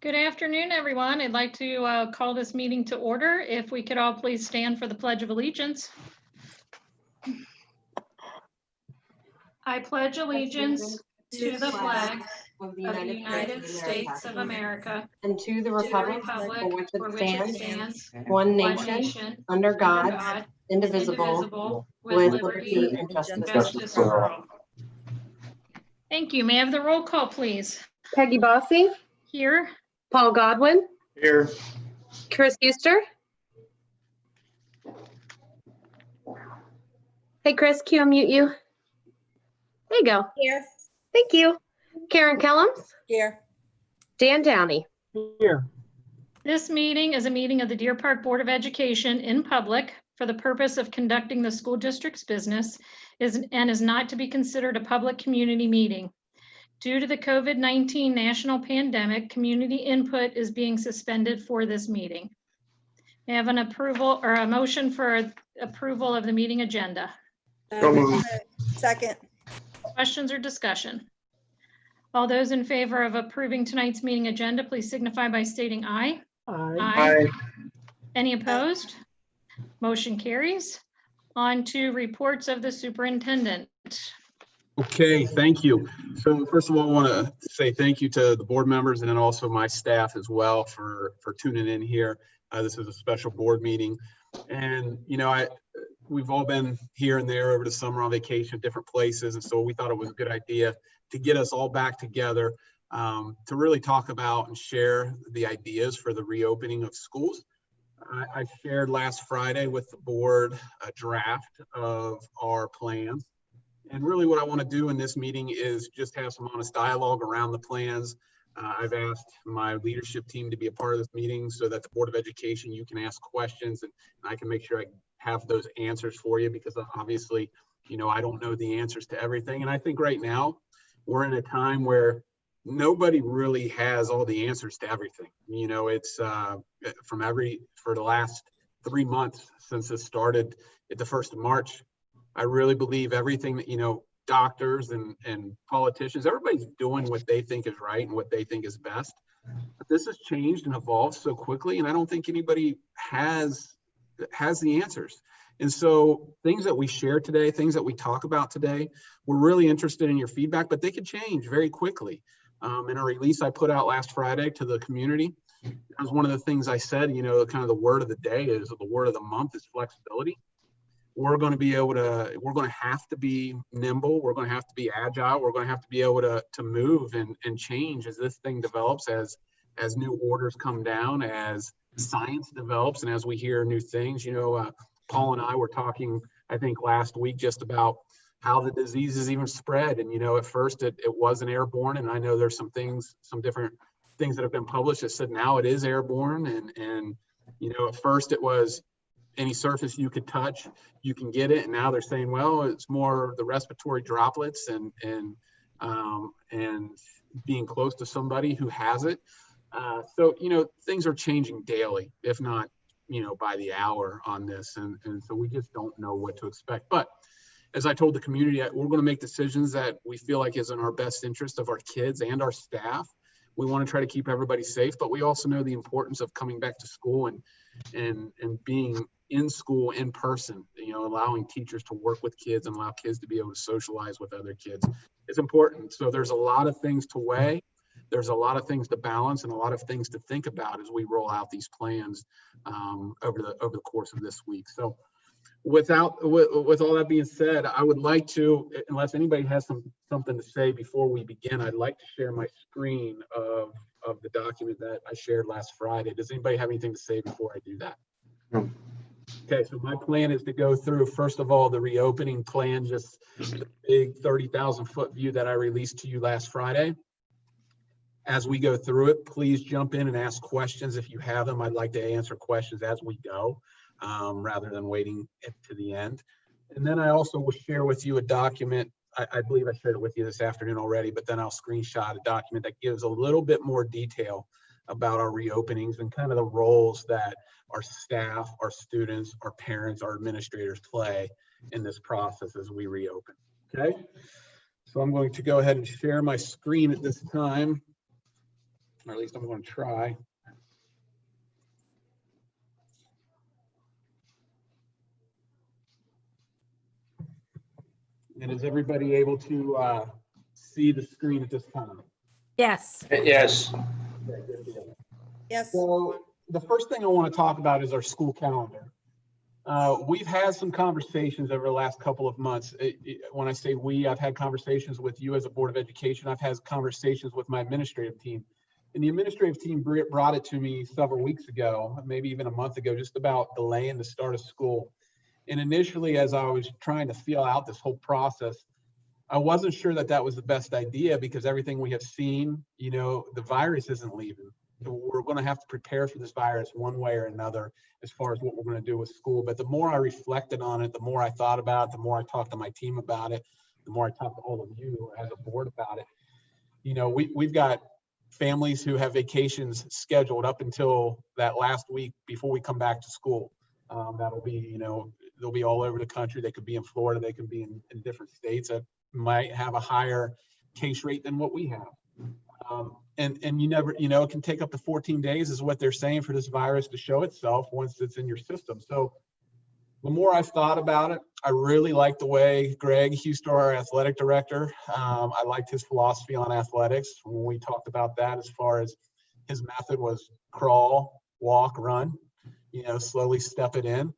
Good afternoon, everyone. I'd like to call this meeting to order. If we could all please stand for the Pledge of Allegiance. I pledge allegiance to the flag of the United States of America and to the republic for which it stands, one nation, under under God, indivisible, with liberty and justice for all. Thank you. May I have the roll call, please? Peggy Bossy, Here. Paul Godwin, Here. Chris Euster. Hey, Chris, can you unmute you? There you go. Here. Thank you. Karen Kellums, Here. Dan Downey. Here. This meeting is a meeting of the Deer Park Board of Education in public for the purpose of conducting the school district's business and is not to be considered a public community meeting. Due to the COVID-19 national pandemic, community input is being suspended for this meeting. May I have an approval or a motion for approval of the meeting agenda? Second. Questions or discussion? All those in favor of approving tonight's meeting agenda, please signify by stating aye. Aye. Any opposed? Motion carries. On to reports of the superintendent. Okay, thank you. So first of all, I want to say thank you to the board members and then also my staff as well for tuning in here. This is a special board meeting. And, you know, we've all been here and there over the summer on vacation, different places. And so we thought it was a good idea to get us all back together to really talk about and share the ideas for the reopening of schools. I shared last Friday with the board a draft of our plans. And really what I want to do in this meeting is just have some honest dialogue around the plans. I've asked my leadership team to be a part of this meeting so that the Board of Education, you can ask questions and I can make sure I have those answers for you, because obviously, you know, I don't know the answers to everything. And I think right now we're in a time where nobody really has all the answers to everything. You know, it's for the last 3 months since this started at the 1st of March, I really believe everything that, you know, doctors and politicians, everybody's doing what they think is right and what they think is best. But this has changed and evolved so quickly, and I don't think anybody has the answers. And so things that we share today, things that we talk about today, we're really interested in your feedback, but they could change very quickly. In a release I put out last Friday to the community, that was one of the things I said, you know, kind of the word of the day is, the word of the month is flexibility. We're going to have to be nimble. We're going to have to be agile. We're going to have to be able to move and change as this thing develops, as new orders come down, as science develops, and as we hear new things. You know, Paul and I were talking, I think last week, just about how the disease is even spread. And, you know, at first it wasn't airborne. And I know there's some different things that have been published that said now it is airborne. And, you know, at first it was any surface you could touch, you can get it. And now they're saying, well, it's more the respiratory droplets and being close to somebody who has it. So, you know, things are changing daily, if not, you know, by the hour on this. And so we just don't know what to expect. But as I told the community, we're going to make decisions that we feel like is in our best interest of our kids and our staff. We want to try to keep everybody safe, but we also know the importance of coming back to school and being in school in person, you know, allowing teachers to work with kids and allow kids to be able to socialize with other kids. It's important. So there's a lot of things to weigh. There's a lot of things to balance and a lot of things to think about as we roll out these plans over the course of this week. So with all that being said, I would like to, unless anybody has something to say before we begin, I'd like to share my screen of the document that I shared last Friday. Does anybody have anything to say before I do that? No. Okay, so my plan is to go through, first of all, the reopening plan, just the big 30,000 foot view that I released to you last Friday. As we go through it, please jump in and ask questions if you have them. I'd like to answer questions as we go, rather than waiting to the end. And then I also will share with you a document. I believe I shared it with you this afternoon already, but then I'll screenshot a document that gives a little bit more detail about our reopenings and kind of the roles that our staff, our students, our parents, our administrators play in this process as we reopen. Okay, so I'm going to go ahead and share my screen at this time. or at least I'm going to try. And is everybody able to see the screen at this time? Yes. Yes. Okay, good deal. Yes. So the first thing I want to talk about is our school calendar. We've had some conversations over the last couple of months. When I say we, I've had conversations with you as a Board of Education. I've had conversations with my administrative team. And the administrative team brought it to me several weeks ago, maybe even a month ago, just about delaying the start of school. And initially, as I was trying to feel out this whole process, I wasn't sure that that was the best idea because everything we have seen, you know, the virus isn't leaving. We're going to have to prepare for this virus one way or another as far as what we're going to do with school. But the more I reflected on it, the more I thought about it, the more I talked to my team about it, the more I talked to all of you as a board about it. You know, we've got families who have vacations scheduled up until that last week before we come back to school. That'll be, you know, they'll be all over the country. They could be in Florida. They could be in different states that might have a higher case rate than what we have. And you never, you know, it can take up to 14 days is what they're saying for this virus to show itself once it's in your system. So the more I've thought about it, I really like the way Greg Hustor, our athletic director, I liked his philosophy on athletics when we talked about that, as far as his method was crawl, walk, run, you know, slowly step it in.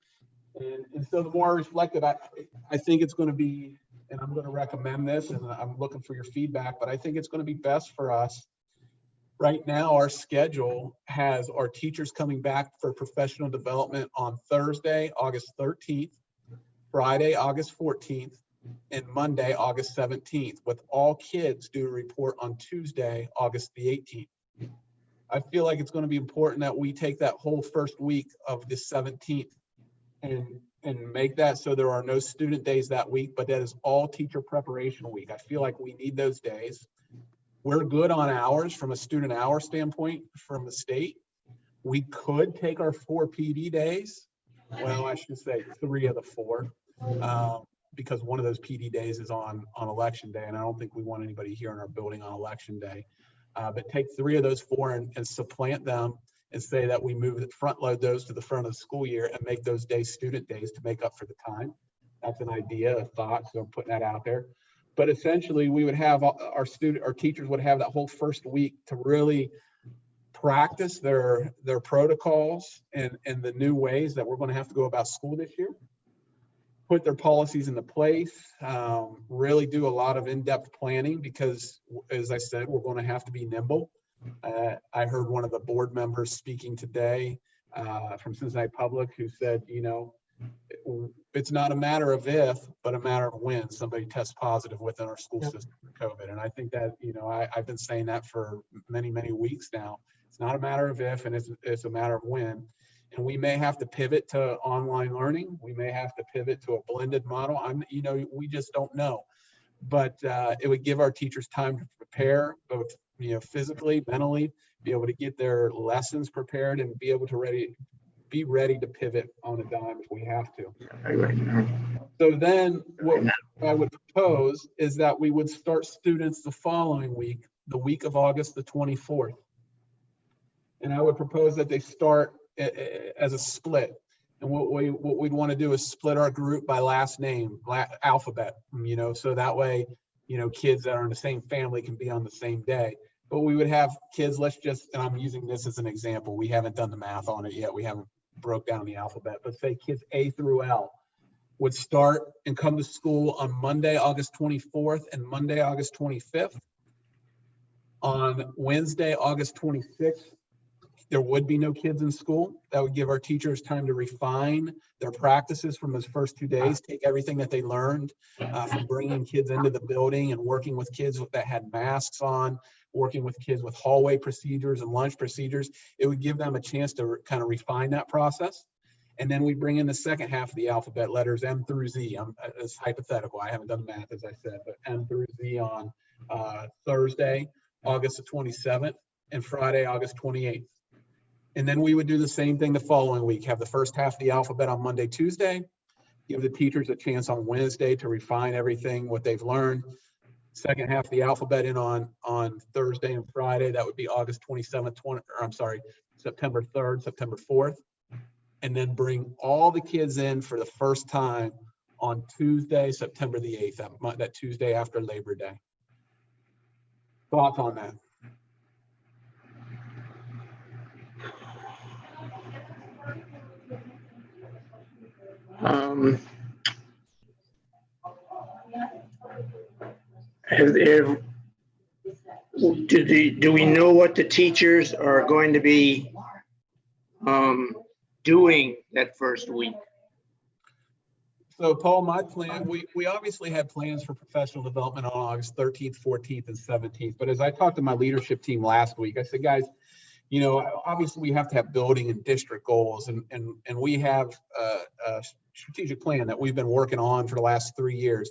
And so the more I reflected, I think it's going to be, and I'm going to recommend this, and I'm looking for your feedback, but I think it's going to be best for us. Right now, our schedule has our teachers coming back for professional development on Thursday, August 13th, Friday, August 14th, and Monday, August 17th, with all kids due to report on Tuesday, August the 18th. I feel like it's going to be important that we take that whole first week of the 17th and make that so there are no student days that week, but that is all teacher preparation week. I feel like we need those days. We're good on hours from a student hour standpoint from the state. We could take our 4 PD days. Well, I should say 3 of the 4, because one of those PD days is on election day, and I don't think we want anybody here in our building on election day. But take 3 of those 4 and supplant them and say that we front load those to the front of the school year and make those days student days to make up for the time. That's an idea, a thought, so I'm putting that out there. But essentially, we would have our teachers would have that whole first week to really practice their protocols and the new ways that we're going to have to go about school this year. Put their policies into place, really do a lot of in-depth planning because, as I said, we're going to have to be nimble. I heard one of the board members speaking today from Cincinnati Public who said, you know, it's not a matter of if, but a matter of when somebody tests positive within our school system for COVID. And I think that, you know, I've been saying that for many, many weeks now. It's not a matter of if, and it's a matter of when. And we may have to pivot to online learning. We may have to pivot to a blended model. You know, we just don't know. But it would give our teachers time to prepare, both, you know, physically, mentally, be able to get their lessons prepared and be able to be ready to pivot on a dime if we have to. So then what I would propose is that we would start students the following week, the week of August the 24th. And I would propose that they start as a split. And what we'd want to do is split our group by last name, alphabet, you know, so that way, you know, kids that are in the same family can be on the same day. But we would have kids, and I'm using this as an example. We haven't done the math on it yet. We haven't broke down the alphabet, but say kids A through L would start and come to school on Monday, August 24th and Monday, August 25th. On Wednesday, August 26th, there would be no kids in school. That would give our teachers time to refine their practices from those first 2 days, take everything that they learned from bringing kids into the building and working with kids that had masks on, working with kids with hallway procedures and lunch procedures. It would give them a chance to kind of refine that process. And then we bring in the second half of the alphabet, letters M through Z. It's hypothetical. I haven't done the math, as I said, but M through Z on Thursday, August the 27th, and Friday, August 28th. And then we would do the same thing the following week, have the first half of the alphabet on Monday, Tuesday, give the teachers a chance on Wednesday to refine everything, what they've learned. second half of the alphabet in on Thursday and Friday. That would be August 27th, September 3rd, September 4th. And then bring all the kids in for the first time on Tuesday, September the 8th, that Tuesday after Labor Day. Thoughts on that? Do we know what the teachers are going to be doing that first week? So Paul, my plan, we obviously had plans for professional development on August 13th, 14th, and 17th. But as I talked to my leadership team last week, I said, guys, you know, obviously we have to have building and district goals, and we have a strategic plan that we've been working on for the last 3 years.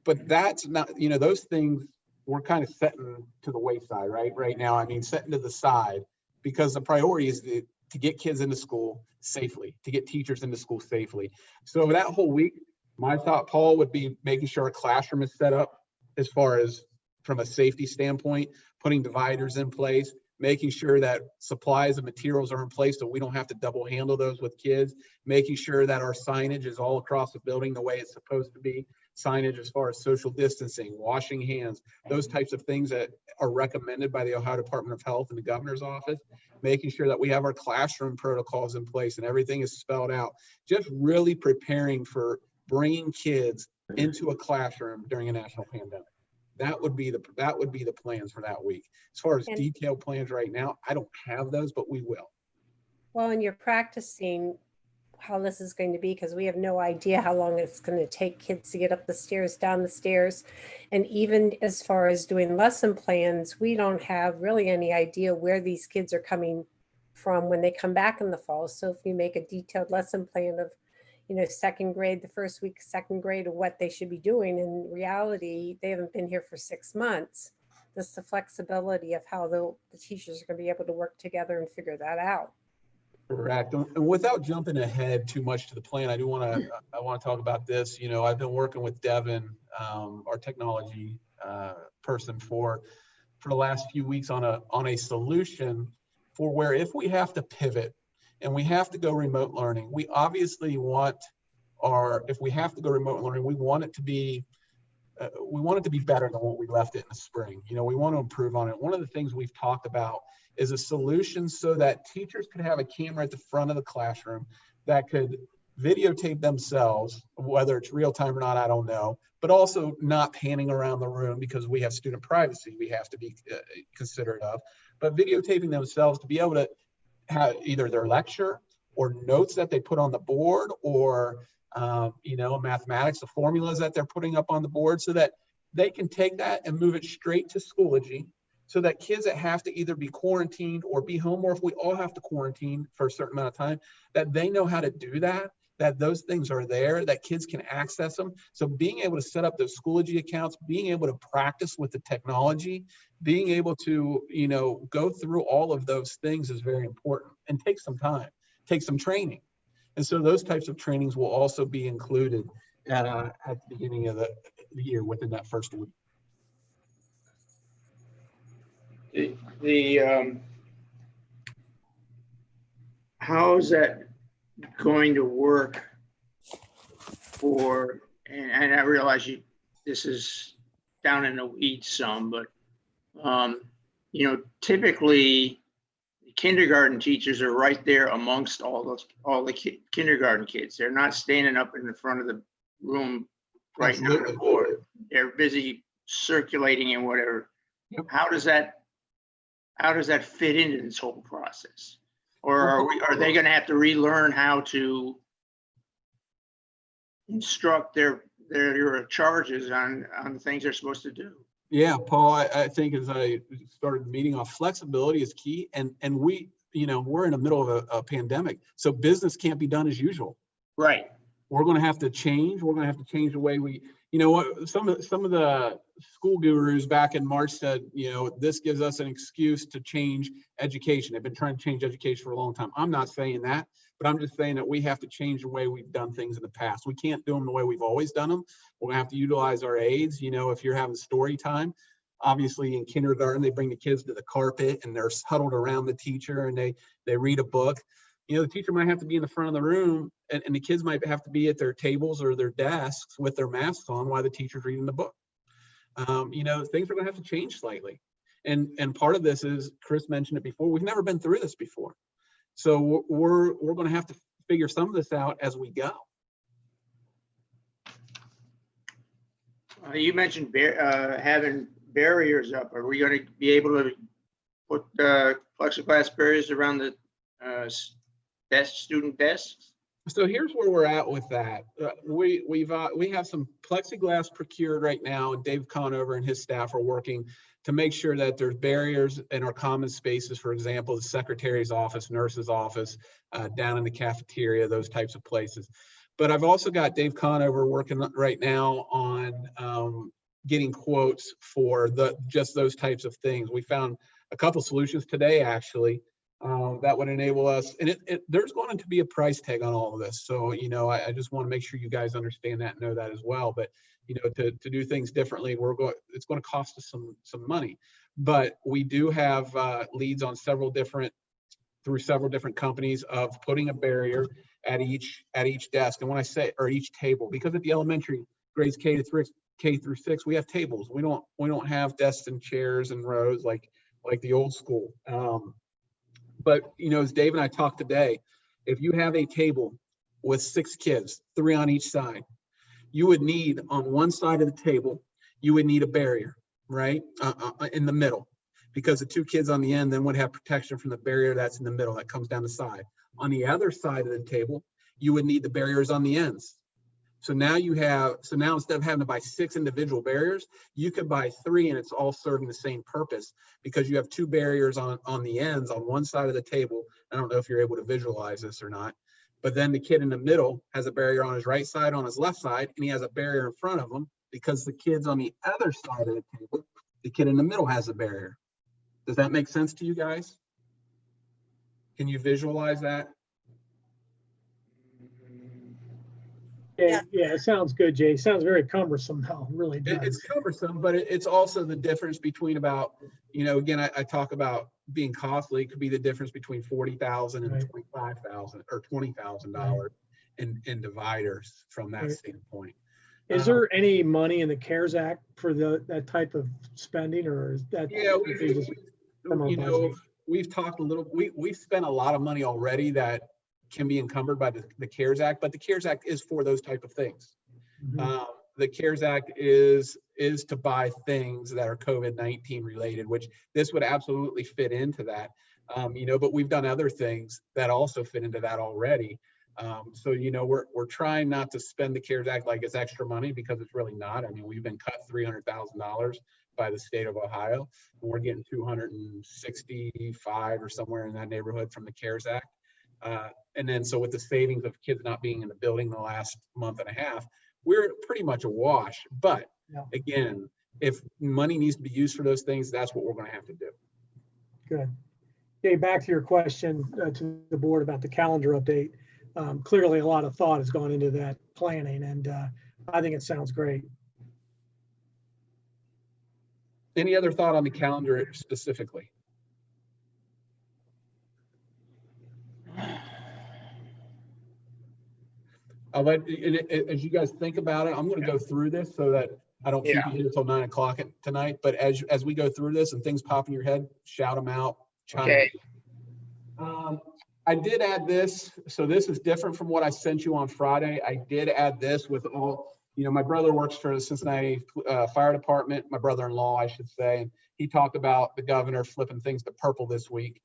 But that's not, you know, those things we're kind of setting to the wayside right now. I mean, setting to the side, because the priority is to get kids into school safely, to get teachers into school safely. So that whole week, my thought, Paul, would be making sure our classroom is set up as far as from a safety standpoint, putting dividers in place, making sure that supplies and materials are in place so we don't have to double handle those with kids, making sure that our signage is all across the building the way it's supposed to be, signage as far as social distancing, washing hands, those types of things that are recommended by the Ohio Department of Health and the governor's office, making sure that we have our classroom protocols in place and everything is spelled out, just really preparing for bringing kids into a classroom during a national pandemic. That would be the plans for that week. As far as detailed plans right now, I don't have those, but we will. Well, and you're practicing how this is going to be, because we have no idea how long it's going to take kids to get up the stairs, down the stairs. And even as far as doing lesson plans, we don't have really any idea where these kids are coming from when they come back in the fall. So if you make a detailed lesson plan of, you know, second grade, the first week, second grade, of what they should be doing, in reality, they haven't been here for 6 months. Just the flexibility of how the teachers are going to be able to work together and figure that out. Correct. And without jumping ahead too much to the plan, I want to talk about this. You know, I've been working with Devin, our technology person, for the last few weeks on a solution for where, if we have to pivot and we have to go remote learning, we obviously want if we have to go remote learning, we want it to be better than what we left it in the spring. You know, we want to improve on it. One of the things we've talked about is a solution so that teachers could have a camera at the front of the classroom that could videotape themselves, whether it's real time or not, I don't know, but also not panning around the room because we have student privacy we have to be considerate of, but videotaping themselves to be able to have either their lecture or notes that they put on the board, or you know, mathematics, the formulas that they're putting up on the board, so that they can take that and move it straight to Schoology, so that kids that have to either be quarantined or be home, or if we all have to quarantine for a certain amount of time, that they know how to do that, that those things are there, that kids can access them. So being able to set up those Schoology accounts, being able to practice with the technology, being able to, you know, go through all of those things is very important, and take some time, take some training. And so those types of trainings will also be included at the beginning of the year within that first week. How is that going to work for, and I realize this is down in the weeds some, but you know, typically kindergarten teachers are right there amongst all the kindergarten kids. They're not standing up in the front of the room right now on the board. They're busy circulating and whatever. Yep. How does that fit into this whole process? Or are they going to have to relearn how to instruct their charges on the things they're supposed to do? Yeah, Paul, I think as I started the meeting off, flexibility is key. And we, you know, we're in the middle of a pandemic, so business can't be done as usual. Right. We're going to have to change. We're going to have to change the way we, you know what, some of the school gurus back in March said, you know, this gives us an excuse to change education. They've been trying to change education for a long time. I'm not saying that. but I'm just saying that we have to change the way we've done things in the past. We can't do them the way we've always done them. We're gonna have to utilize our aides. You know, if you're having story time, obviously in kindergarten, they bring the kids to the carpet and they're huddled around the teacher and they read a book. You know, the teacher might have to be in the front of the room and the kids might have to be at their tables or their desks with their masks on while the teacher's reading the book. You know, things are gonna have to change slightly. And part of this is, Chris mentioned it before, we've never been through this before. So we're going to have to figure some of this out as we go. You mentioned having barriers up. Are we going to be able to put plexiglass barriers around the student desks? So here's where we're at with that. We have some plexiglass procured right now, and Dave Conover and his staff are working to make sure that there's barriers in our common spaces. For example, the secretary's office, nurse's office, down in the cafeteria, those types of places. But I've also got Dave Conover working right now on getting quotes for just those types of things. We found a couple solutions today, actually, that would enable us, and there's going to be a price tag on all of this. So, you know, I just want to make sure you guys understand that and know that as well. But, you know, to do things differently, it's going to cost us some money. But we do have leads on through several different companies of putting a barrier at each desk. And when I say, or each table, because at the elementary grades K through 6, we have tables. We don't have desks and chairs and rows like the old school. But, you know, as Dave and I talked today, if you have a table with 6 kids, 3 on each side, you would need, on one side of the table, you would need a barrier, right? In the middle, because the 2 kids on the end then would have protection from the barrier that's in the middle that comes down the side. On the other side of the table, you would need the barriers on the ends. So now instead of having to buy 6 individual barriers, you could buy 3 and it's all serving the same purpose, because you have 2 barriers on the ends on one side of the table. I don't know if you're able to visualize this or not, but then the kid in the middle has a barrier on his right side, on his left side, and he has a barrier in front of him, because the kids on the other side of the table, the kid in the middle has a barrier. Does that make sense to you guys? Can you visualize that? Yeah, it sounds good, Jay. It sounds very cumbersome though, really does. It's cumbersome, but it's also the difference between about, you know, again, I talk about being costly. It could be the difference between $40,000 and $25,000 or $20,000 in dividers from that standpoint. Is there any money in the CARES Act for that type of spending, or is that? Yeah, we've talked a little. We've spent a lot of money already that can be encumbered by the CARES Act, but the CARES Act is for those type of things. Mm-hmm. The CARES Act is to buy things that are COVID-19 related, which this would absolutely fit into that. You know, but we've done other things that also fit into that already. So, you know, we're trying not to spend the CARES Act like it's extra money, because it's really not. I mean, we've been cut $300,000 by the state of Ohio, and we're getting 265 or somewhere in that neighborhood from the CARES Act. And then, so with the savings of kids not being in the building the last month and a half, we're pretty much a wash. But again, if money needs to be used for those things, that's what we're going to have to do. Good. Okay, back to your question to the board about the calendar update. Clearly, a lot of thought has gone into that planning, and I think it sounds great. Any other thought on the calendar specifically? I'll let, as you guys think about it, I'm going to go through this so that I don't keep you here until 9 o'clock tonight. But as we go through this and things pop in your head, shout them out. Okay. I did add this. So this is different from what I sent you on Friday. I did add this with all, you know, my brother works for the Cincinnati Fire Department, my brother-in-law, I should say. And he talked about the governor flipping things to purple this week,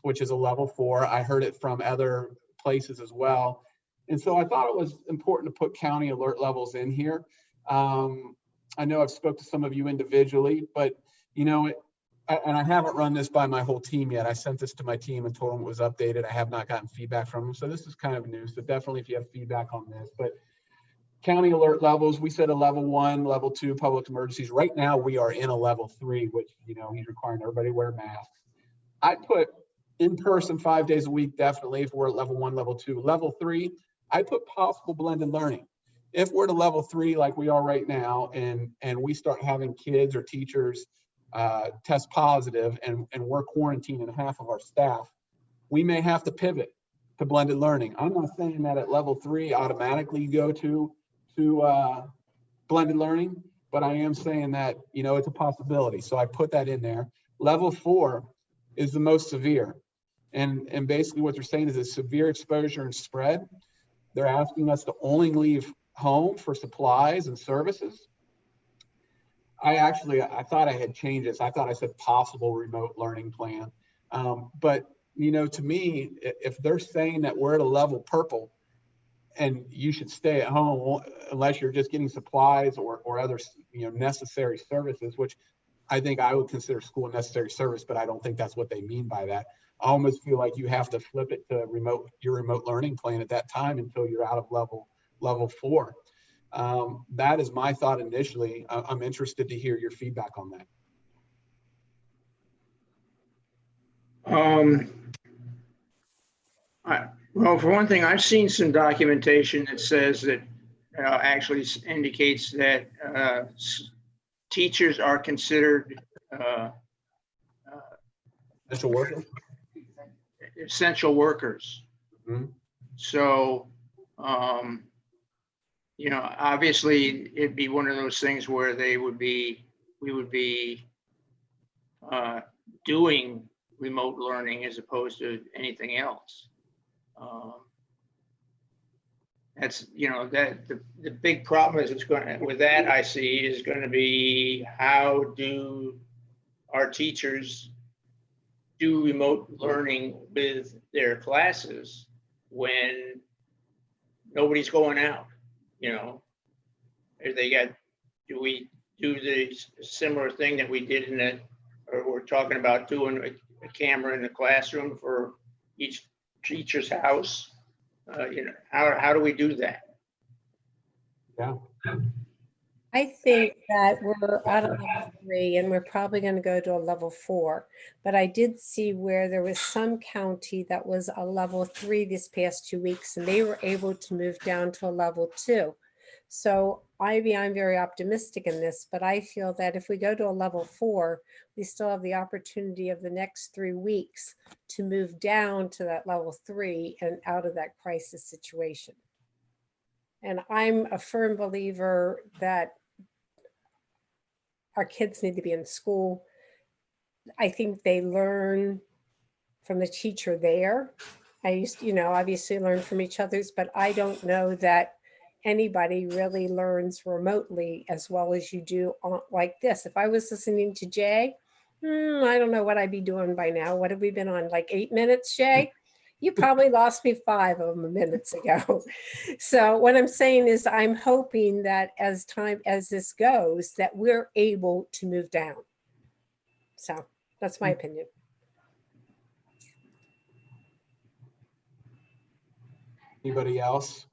which is a level 4. I heard it from other places as well. And so I thought it was important to put county alert levels in here. I know I've spoke to some of you individually, but, you know, and I haven't run this by my whole team yet. I sent this to my team and told them it was updated. I have not gotten feedback from them. So this is kind of new. So definitely if you have feedback on this, but county alert levels, we said a level 1, level 2 public emergencies. Right now we are in a level 3, which, you know, he's requiring everybody to wear masks. I put In person, 5 days a week, definitely, if we're at level 1, level 2. Level 3, I put possible blended learning. If we're to level 3 like we are right now, and we start having kids or teachers test positive, and we're quarantining half of our staff, we may have to pivot to blended learning. I'm not saying that at level 3 automatically you go to blended learning, but I am saying that, you know, it's a possibility. So I put that in there. Level 4 is the most severe. And basically what they're saying is a severe exposure and spread. They're asking us to only leave home for supplies and services. I thought I had changed this. I thought I said possible remote learning plan. But, you know, to me, if they're saying that we're at a level purple and you should stay at home unless you're just getting supplies or other, you know, necessary services, which I think I would consider school a necessary service, but I don't think that's what they mean by that. I almost feel like you have to flip it to your remote learning plan at that time until you're out of level 4. That is my thought initially. I'm interested to hear your feedback on that. Well, for one thing, I've seen some documentation that says that actually indicates that teachers are considered Essential workers. Essential workers. Mm-hmm. So, you know, obviously it'd be one of those things where we would be doing remote learning as opposed to anything else. That's, you know, that the big problem is with that I see is going to be, how do our teachers do remote learning with their classes when nobody's going out? You know, do we do the similar thing that we did or we're talking about doing a camera in the classroom for each teacher's house? You know, how do we do that? Yeah. I think that we're out of level 3 and we're probably going to go to a level 4. But I did see where there was some county that was a level 3 this past 2 weeks, and they were able to move down to a level 2. So I'm very optimistic in this, but I feel that if we go to a level 4, we still have the opportunity of the next 3 weeks to move down to that level 3 and out of that crisis situation. And I'm a firm believer that our kids need to be in school. I think they learn from the teacher there. I used to, you know, obviously learn from each other's, but I don't know that anybody really learns remotely as well as you do like this. If I was listening to Jay, I don't know what I'd be doing by now. What have we been on, like 8 minutes, Jay? You probably lost me 5 of them minutes ago. So what I'm saying is I'm hoping that as this goes, that we're able to move down. So that's my opinion. Anybody else?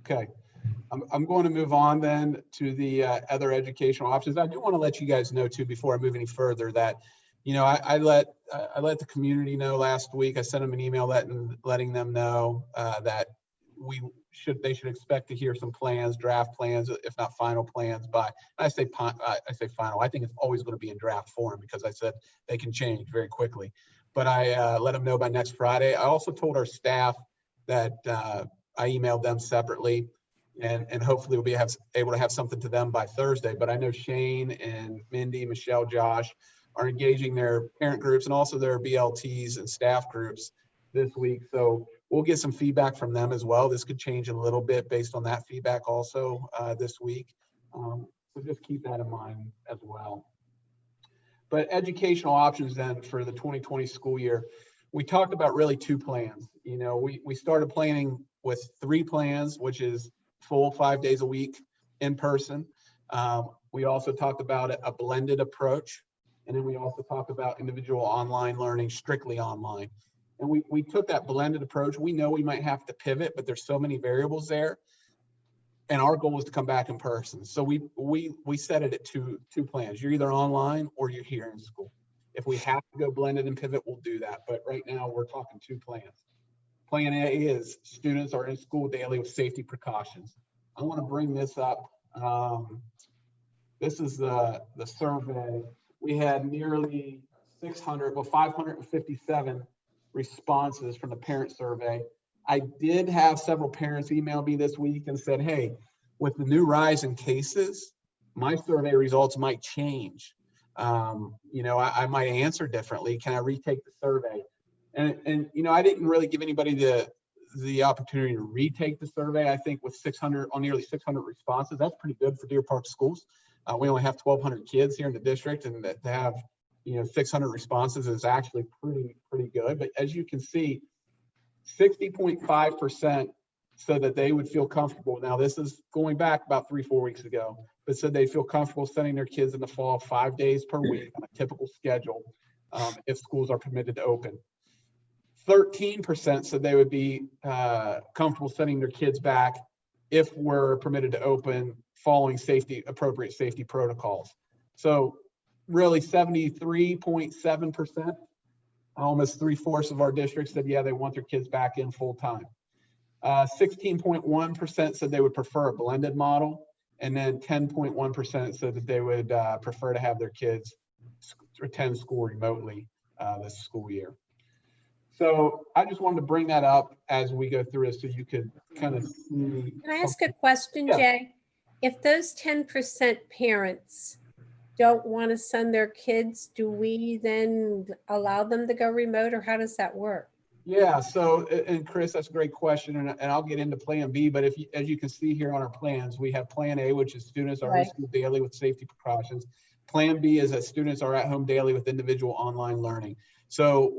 Okay. I'm going to move on then to the other educational options. I do want to let you guys know too, before I move any further, that, you know, I let the community know last week. I sent them an email letting them know that they should expect to hear some plans, draft plans, if not final plans by, I say final. I think it's always going to be in draft form because I said they can change very quickly. But I let them know by next Friday. I also told our staff that I emailed them separately, and hopefully we'll be able to have something to them by Thursday. But I know Shane and Mindy, Michelle, Josh are engaging their parent groups and also their BLTs and staff groups this week. So we'll get some feedback from them as well. This could change a little bit based on that feedback also this week. So just keep that in mind as well. But educational options then for the 2020 school year, we talked about really 2 plans. You know, we started planning with 3 plans, which is full 5 days a week in person. We also talked about a blended approach. And then we also talked about individual online learning, strictly online. And we took that blended approach. We know we might have to pivot, but there's so many variables there. And our goal was to come back in person. So we set it at two plans. You're either online or you're here in school. If we have to go blended and pivot, we'll do that. But right now, we're talking 2 plans. Plan A is students are in school daily with safety precautions. I want to bring this up. This is the survey. We had nearly 557 responses from the parent survey. I did have several parents email me this week and said, hey, with the new rise in cases, my survey results might change. I might answer differently. Can I retake the survey? And I didn't really give anybody the opportunity to retake the survey. I think with nearly 600 responses, that's pretty good for Deer Park schools. We only have 1,200 kids here in the district, and to have 600 responses is actually pretty good. But as you can see, 60.5% said that they would feel comfortable. Now, this is going back about 3-4 weeks ago, but said they feel comfortable sending their kids in the fall 5 days per week on a typical schedule if schools are permitted to open. 13% said they would be comfortable sending their kids back if we're permitted to open following appropriate safety protocols. So really 73.7%, almost 3/4 of our districts said, yeah, they want their kids back in full time. 16.1% said they would prefer a blended model. And then 10.1% said that they would prefer to have their kids attend school remotely this school year. So I just wanted to bring that up as we go through it so you could kind of see. Can I ask a question, Yeah. Jay? If those 10% parents don't want to send their kids, do we then allow them to go remote, or how does that work? Yeah, so, and Chris, that's a great question, and I'll get into Plan B, but as you can see here on our plans, we have Plan A, which is students are in school daily with safety precautions. Plan B is that students are at home daily with individual online learning. So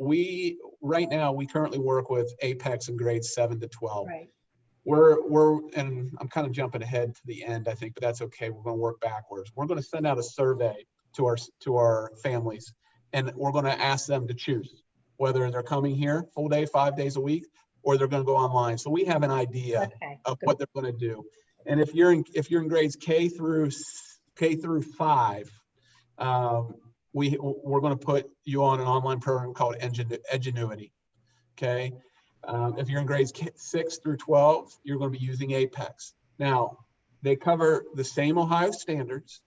right now, we currently work with Apex in grades 7 to 12. Right. And I'm kind of jumping ahead to the end, I think, but that's okay. We're going to work backwards. We're going to send out a survey to our families, and we're going to ask them to choose whether they're coming here full day, 5 days a week, or they're going to go online. So we have an idea of what they're going to do. And if you're in grades K through 5, we're going to put you on an online program called Edgenuity. Okay. If you're in grades 6 through 12, you're going to be using Apex. Now, they cover the same Ohio standards.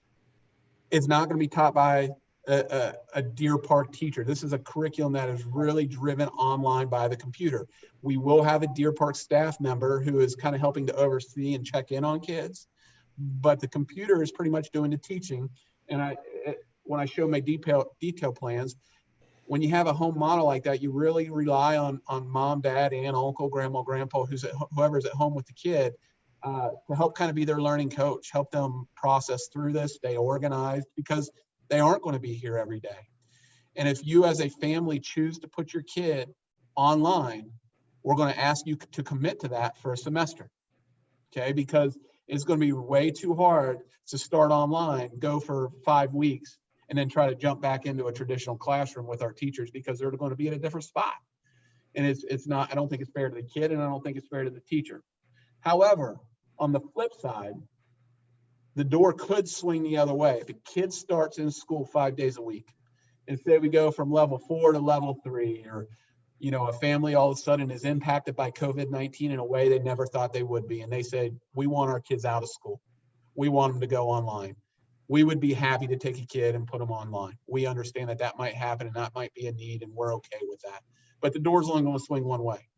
It's not going to be taught by a Deer Park teacher. This is a curriculum that is really driven online by the computer. We will have a Deer Park staff member who is kind of helping to oversee and check in on kids, but the computer is pretty much doing the teaching. And when I show my detail plans, when you have a home model like that, you really rely on mom, dad, aunt, uncle, grandma, grandpa, whoever's at home with the kid to help kind of be their learning coach, help them process through this, stay organized, because they aren't going to be here every day. And if you as a family choose to put your kid online, we're going to ask you to commit to that for a semester, okay? Because it's going to be way too hard to start online, go for 5 weeks, and then try to jump back into a traditional classroom with our teachers, because they're going to be at a different spot. And it's not, I don't think it's fair to the kid, and I don't think it's fair to the teacher. However, on the flip side, the door could swing the other way. If a kid starts in school 5 days a week, and say we go from level 4 to level 3, or a family all of a sudden is impacted by COVID-19 in a way they never thought they would be, and they say, we want our kids out of school. We want them to go online. We would be happy to take a kid and put them online. We understand that might happen, and that might be a need, and we're okay with that. But the door's only going to swing one way.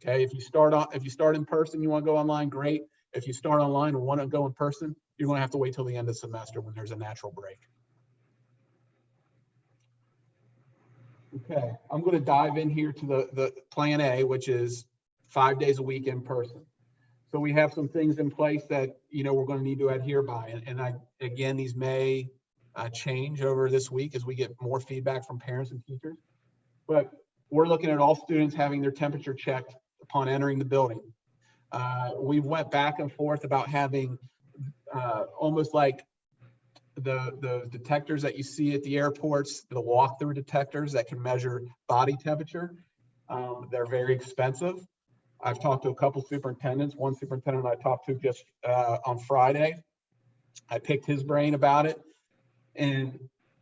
Okay, if you start in person, you want to go online, great. If you start online and want to go in person, you're going to have to wait till the end of the semester when there's a natural break. Okay, I'm going to dive in here to the Plan A, which is 5 days a week in person. So we have some things in place that, we're going to need to adhere by. And again, these may change over this week as we get more feedback from parents and teachers. But we're looking at all students having their temperature checked upon entering the building. We went back and forth about having almost like the detectors that you see at the airports, the walk-through detectors that can measure body temperature. They're very expensive. I've talked to a couple superintendents. One superintendent I talked to just on Friday. I picked his brain about it, and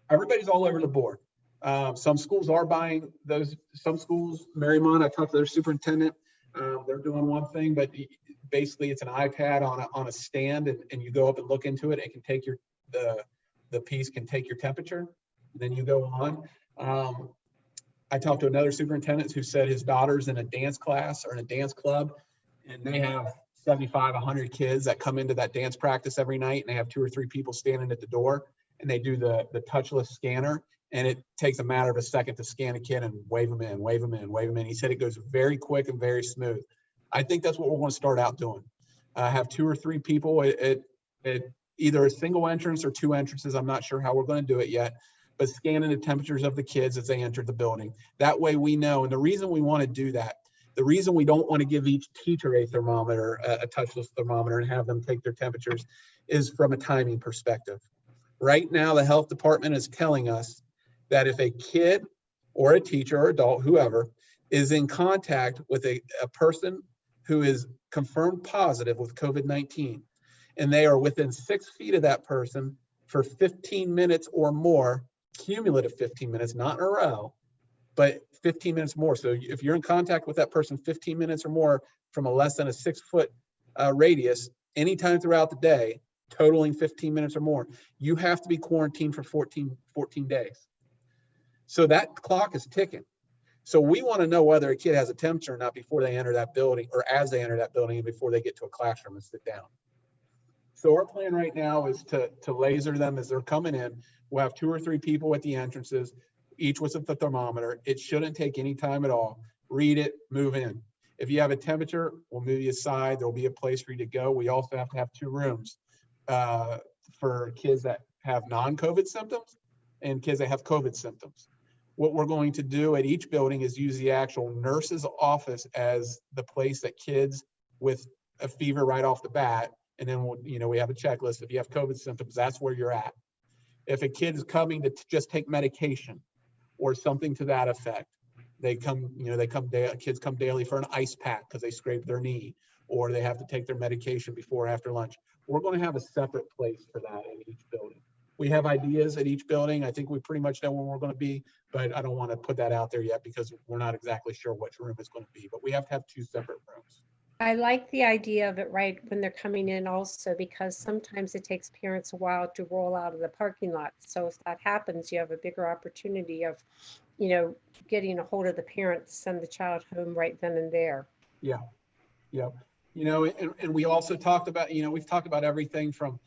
everybody's all over the board. Some schools are buying those. Some schools, Marymount, I talked to their superintendent. They're doing one thing, but basically it's an iPad on a stand, and you go up and look into it. It can take the piece can take your temperature. Then you go on. I talked to another superintendent who said his daughter's in a dance class or in a dance club, and they have 75, 100 kids that come into that dance practice every night, and they have 2 or 3 people standing at the door, and they do the touchless scanner, and it takes a matter of a second to scan a kid and wave them in, wave them in, wave them in. He said it goes very quick and very smooth. I think that's what we're going to start out doing. Have 2 or 3 people at either a single entrance or 2 entrances. I'm not sure how we're going to do it yet, but scanning the temperatures of the kids as they enter the building. That way we know. And the reason we want to do that, the reason we don't want to give each teacher a thermometer, a touchless thermometer, and have them take their temperatures is from a timing perspective. Right now, the health department is telling us that if a kid or a teacher or adult, whoever, is in contact with a person who is confirmed positive with COVID-19, and they are within 6 feet of that person for 15 minutes or more, cumulative 15 minutes, not in a row, but 15 minutes more. So if you're in contact with that person 15 minutes or more from a less than a 6-foot radius, anytime throughout the day, totaling 15 minutes or more, you have to be quarantined for 14 days. So that clock is ticking. So we want to know whether a kid has a temperature or not before they enter that building, or as they enter that building and before they get to a classroom and sit down. So our plan right now is to laser them as they're coming in. We'll have 2 or 3 people at the entrances, each with a thermometer. It shouldn't take any time at all. Read it, move in. If you have a temperature, we'll move you aside. There'll be a place for you to go. We also have to have 2 rooms for kids that have non-COVID symptoms and kids that have COVID symptoms. What we're going to do at each building is use the actual nurse's office as the place that kids with a fever right off the bat, and then we have a checklist. If you have COVID symptoms, that's where you're at. If a kid is coming to just take medication or something to that effect, kids come daily for an ice pack because they scraped their knee, or they have to take their medication before or after lunch. We're going to have a separate place for that in each building. We have ideas at each building. I think we pretty much know where we're going to be, but I don't want to put that out there yet because we're not exactly sure which room it's going to be, but we have to have 2 separate rooms. I like the idea of it right when they're coming in also, because sometimes it takes parents a while to roll out of the parking lot. So if that happens, you have a bigger opportunity of, getting a hold of the parent to send the child home right then and there. Yeah. And we also talked about, we've talked about everything from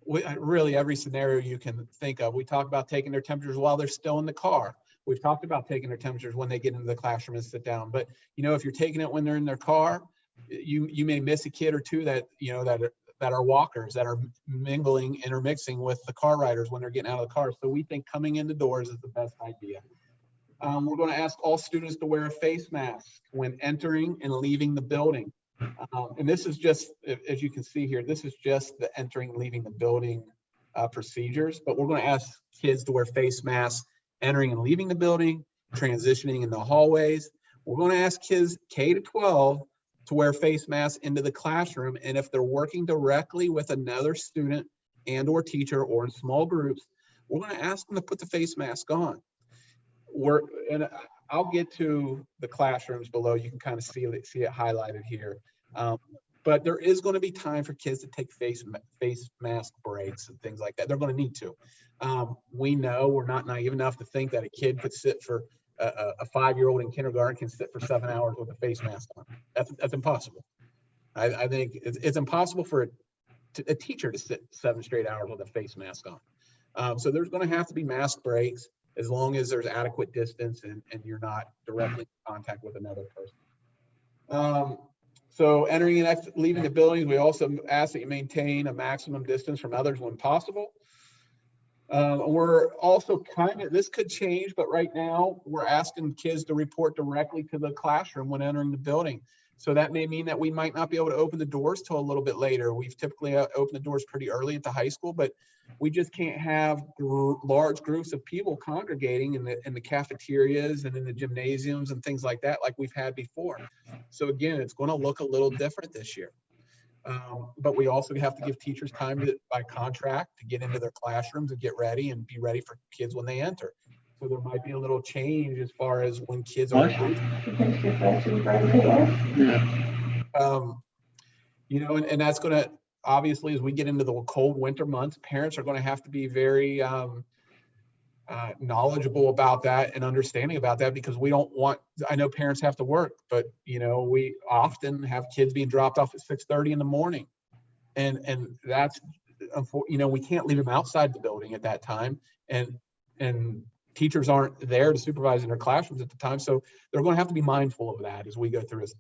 really every scenario you can think of. We talked about taking their temperatures while they're still in the car. We've talked about taking their temperatures when they get into the classroom and sit down. But, if you're taking it when they're in their car, you may miss a kid or 2 that are walkers, that are intermixing with the car riders when they're getting out of the car. So we think coming in the doors is the best idea. We're going to ask all students to wear a face mask when entering and leaving the building. And this is just, as you can see here, this is just the entering and leaving the building procedures, but we're going to ask kids to wear face masks entering and leaving the building, transitioning in the hallways. We're going to ask kids K to 12 to wear face masks into the classroom. And if they're working directly with another student and or teacher or in small groups, we're going to ask them to put the face mask on. And I'll get to the classrooms below. You can kind of see it highlighted here. But there is going to be time for kids to take face mask breaks and things like that. They're going to need to. We know, we're not naive enough to think that a kid could sit for a 5-year-old in kindergarten can sit for 7 hours with a face mask on. That's impossible. I think it's impossible for a teacher to sit 7 straight hours with a face mask on. So there's going to have to be mask breaks as long as there's adequate distance and you're not directly in contact with another person. So entering and leaving the buildings, we also ask that you maintain a maximum distance from others when possible. We're also this could change, but right now we're asking kids to report directly to the classroom when entering the building. So that may mean that we might not be able to open the doors till a little bit later. We've typically opened the doors pretty early at the high school, but we just can't have large groups of people congregating in the cafeterias and in the gymnasiums and things like that, like we've had before. So again, it's going to look a little different this year. But we also have to give teachers time by contract to get into their classrooms and get ready and be ready for kids when they enter. So there might be a little change as far as when kids are able you know, and that's going to, obviously, as we get into the cold winter months, parents are going to have to be very knowledgeable about that and understanding about that, because we don't want, I know parents have to work, but, you know, we often have kids being dropped off at 6:30 in the morning. And that's, you know, we can't leave them outside the building at that time. And teachers aren't there to supervise in their classrooms at the time. So they're going to have to be mindful of that as we go through this.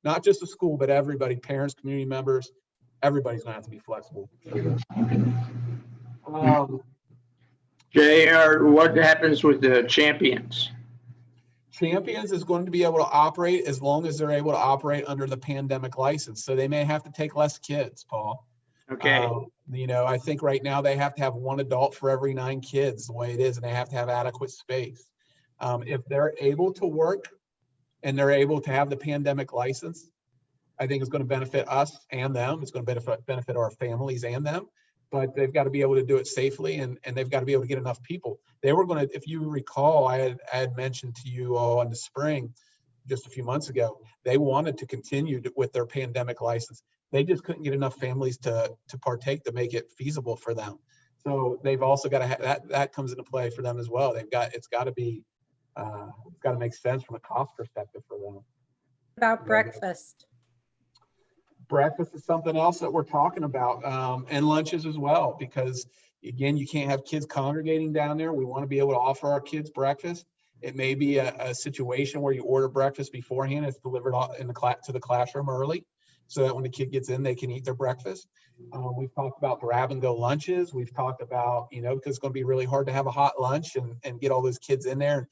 Not just the school, but everybody, parents, community members, everybody's going to have to be flexible. Jay, what happens with the champions? Champions is going to be able to operate as long as they're able to operate under the pandemic license. So they may have to take less kids, Paul. Okay. You know, I think right now they have to have 1 adult for every 9 kids, the way it is, and they have to have adequate space. If they're able to work and they're able to have the pandemic license, I think it's going to benefit us and them. It's going to benefit our families and them, but they've got to be able to do it safely, and they've got to be able to get enough people. They were going to, if you recall, I had mentioned to you all in the spring, just a few months ago, they wanted to continue with their pandemic license. They just couldn't get enough families to partake to make it feasible for them. So they've also got to have that comes into play for them as well. It's got to make sense from a cost perspective for them. About breakfast. Breakfast is something else that we're talking about, and lunches as well, because again, you can't have kids congregating down there. We want to be able to offer our kids breakfast. It may be a situation where you order breakfast beforehand. It's delivered to the classroom early, so that when the kid gets in, they can eat their breakfast. We've talked about grab and go lunches. We've talked about, you know, because it's going to be really hard to have a hot lunch and get all those kids in there. And,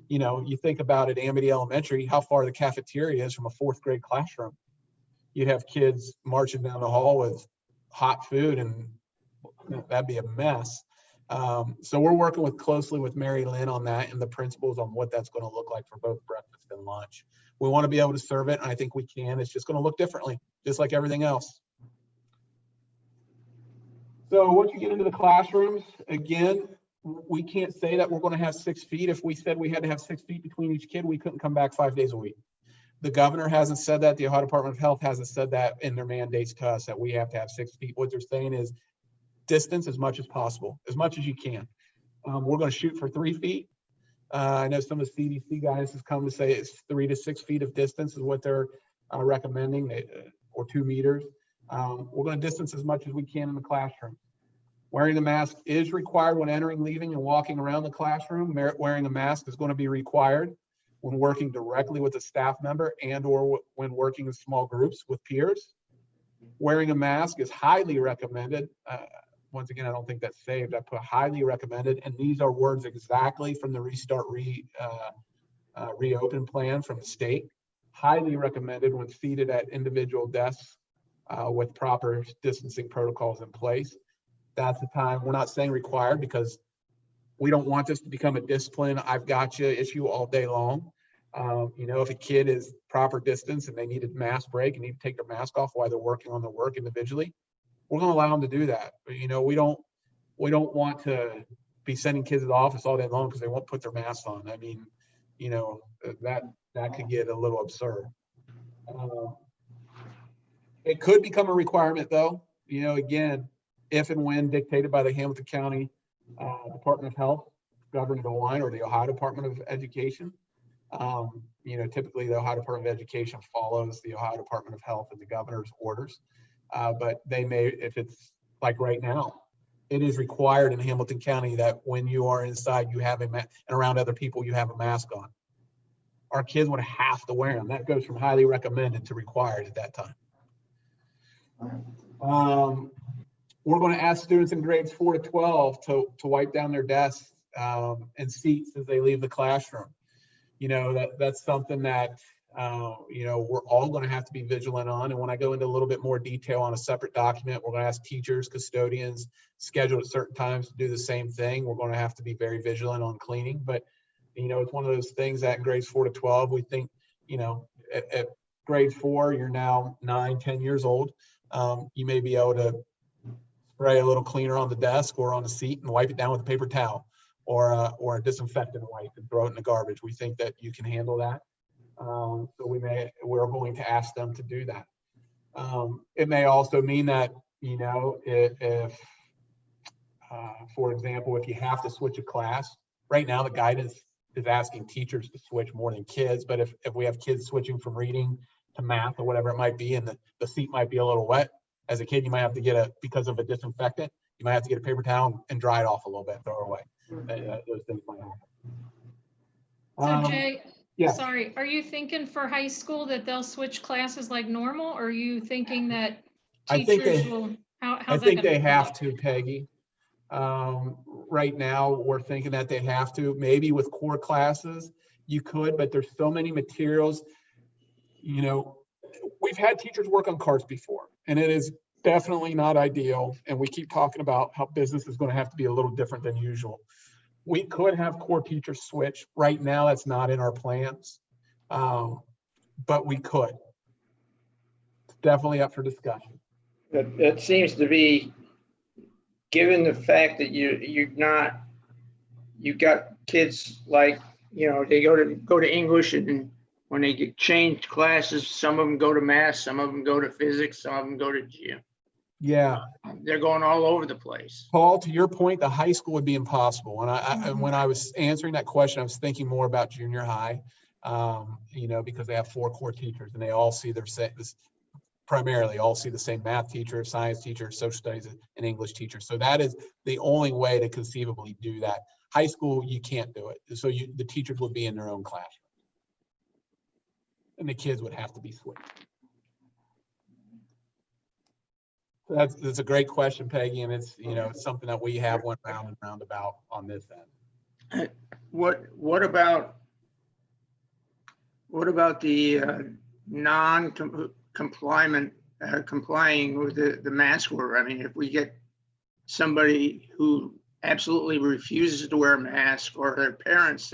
you know, you think about it, Amity Elementary, how far the cafeteria is from a 4th grade classroom. You'd have kids marching down the hall with hot food, and that'd be a mess. So we're working closely with Mary Lynn on that and the principals on what that's going to look like for both breakfast and lunch. We want to be able to serve it, and I think we can. It's just going to look differently, just like everything else. So once you get into the classrooms, again, we can't say that we're going to have 6 feet. If we said we had to have 6 feet between each kid, we couldn't come back 5 days a week. The governor hasn't said that. The Ohio Department of Health hasn't said that in their mandates to us, that we have to have 6 feet. What they're saying is distance as much as possible, as much as you can. We're going to shoot for 3 feet. I know some of the CDC guys has come to say it's 3 to 6 feet of distance is what they're recommending, or 2 meters. We're going to distance as much as we can in the classroom. Wearing the mask is required when entering, leaving, and walking around the classroom. Wearing a mask is going to be required when working directly with a staff member and or when working in small groups with peers. Wearing a mask is highly recommended. Once again, I don't think that's saved. I put highly recommended, and these are words exactly from the Restart Reopen plan from the state. Highly recommended when seated at individual desks with proper distancing protocols in place. That's the time. We're not saying required, because we don't want this to become a discipline, I've got you issue all day long. You know, if a kid is proper distance and they need a mask break and need to take their mask off while they're working on their work individually, we're going to allow them to do that. But, you know, we don't want to be sending kids to the office all day long because they won't put their masks on. I mean, you know, that could get a little absurd. It could become a requirement, though, you know, again, if and when dictated by the Hamilton County Department of Health, Governor DeWine, or the Ohio Department of Education. You know, typically the Ohio Department of Education follows the Ohio Department of Health and the governor's orders. But they may, if it's like right now, it is required in Hamilton County that when you are inside, you have and around other people, you have a mask on. Our kids would have to wear them. That goes from highly recommended to required at that time. We're going to ask students in grades 4 to 12 to wipe down their desks and seats as they leave the classroom. You know, that's something that, you know, we're all going to have to be vigilant on. And when I go into a little bit more detail on a separate document, we're going to ask teachers, custodians scheduled at certain times to do the same thing. We're going to have to be very vigilant on cleaning. But, you know, it's one of those things that in grades 4 to 12, we think, you know, at grade 4, you're now 9, 10 years old. You may be able to spray a little cleaner on the desk or on the seat and wipe it down with a paper towel. or a disinfectant wipe and throw it in the garbage. We think that you can handle that. So we're going to ask them to do that. It may also mean that, you know, if for example, if you have to switch a class, right now the guidance is asking teachers to switch more than kids. But if we have kids switching from reading to math or whatever it might be, and the seat might be a little wet, as a kid, you might have to because of a disinfectant, you might have to get a paper towel and dry it off a little bit, throw it away. Those things might happen. So Jay, yeah. sorry, are you thinking for high school that they'll switch classes like normal? Or are you thinking that teachers will, I think they have to, Peggy. Right now, we're thinking that they have to. Maybe with core classes, you could, but there's so many materials. You know, we've had teachers work on carts before, and it is definitely not ideal. And we keep talking about how business is going to have to be a little different than usual. We could have core teachers switch. Right now, that's not in our plans, but we could. It's definitely up for discussion. That seems to be, given the fact that you've got kids like, you know, they go to English, and when they get changed classes, some of them go to math, some of them go to physics, some of them go to gym. Yeah. They're going all over the place. Paul, to your point, the high school would be impossible. And when I was answering that question, I was thinking more about junior high, you know, because they have 4 core teachers and they all see primarily all see the same math teacher, science teacher, social studies, and English teacher. So that is the only way to conceivably do that. High school, you can't do it. So the teachers would be in their own classroom. And the kids would have to be switched. So that's a great question, Peggy, and it's, you know, it's something that we have went round and round about on this end. What about the complying with the mask order? I mean, if we get somebody who absolutely refuses to wear a mask, or their parents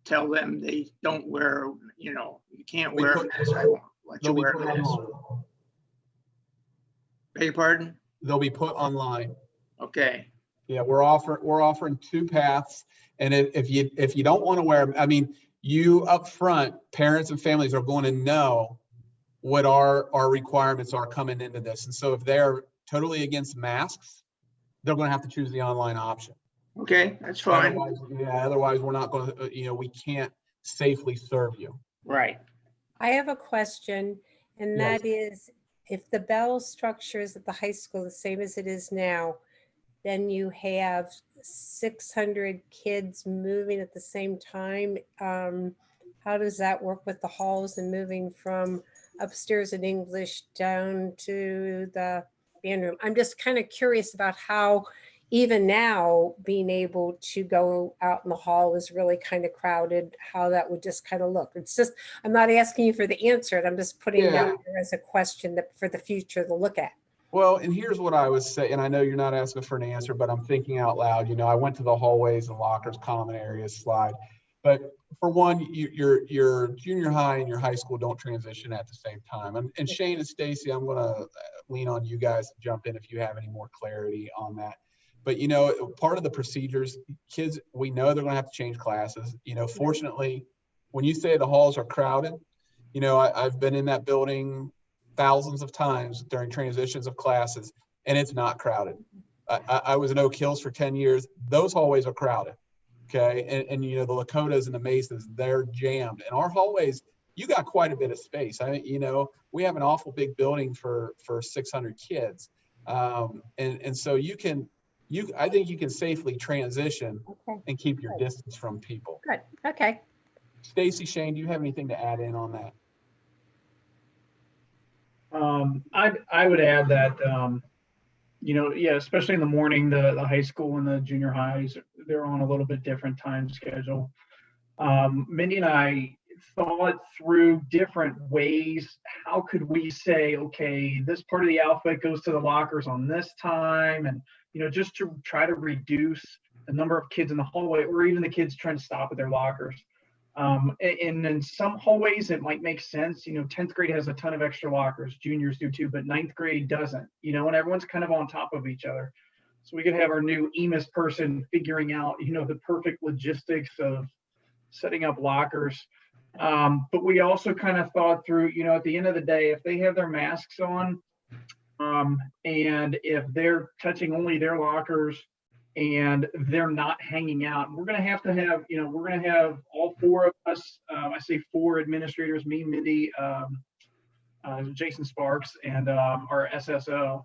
tell them they don't wear, you know, you can't wear a mask, I won't let you wear a mask. Beg your pardon? They'll be put online. Okay. Yeah, we're offering 2 paths, and if you don't want to wear them, I mean, you up front, parents and families are going to know what our requirements are coming into this, and so if they're totally against masks, they're going to have to choose the online option. Okay, that's fine. Otherwise we're not going to, you know, we can't safely serve you. Right. I have a question, and Yes. that is, if the bell structure is at the high school the same as it is now, then you have 600 kids moving at the same time. How does that work with the halls and moving from upstairs in English down to the band room? I'm just kind of curious about how, even now, being able to go out in the hall is really kind of crowded, how that would just kind of look. It's just, I'm not asking you for the answer. I'm just putting it out there as a question that for the future to look at. Well, and here's what I would say, and I know you're not asking for an answer, but I'm thinking out loud. You know, I went to the hallways and lockers, common areas slide. But for one, your junior high and your high school don't transition at the same time. And Shane and Stacy, I'm going to lean on you guys to jump in if you have any more clarity on that. But, you know, part of the procedures, kids, we know they're going to have to change classes. You know, fortunately, when you say the halls are crowded, you know, I've been in that building thousands of times during transitions of classes, and it's not crowded. I was in Oak Hills for 10 years. Those hallways are crowded. Okay. And you know, the Lakotas and the Mesas, they're jammed. And our hallways, you got quite a bit of space. You know, we have an awful big building for 600 kids. And so I think you can safely transition and keep your distance from people. Good. Okay. Stacy, Shane, do you have anything to add in on that? I would add that, you know, yeah, especially in the morning, the high school and the junior highs, they're on a little bit different time schedule. Mindy and I thought through different ways. How could we say, okay, this part of the alphabet goes to the lockers on this time, and, you know, just to try to reduce the number of kids in the hallway, or even the kids trying to stop at their lockers. And in some hallways, it might make sense. You know, 10th grade has a ton of extra lockers, juniors do too, but 9th grade doesn't, you know, and everyone's kind of on top of each other. so we could have our new EMIS person figuring out, you know, the perfect logistics of setting up lockers. But we also kind of thought through, you know, at the end of the day, if they have their masks on, and if they're touching only their lockers and they're not hanging out, we're going to have, you know, we're going to have all four of us, I say four administrators, me, Mindy, Jason Sparks, and our SSO,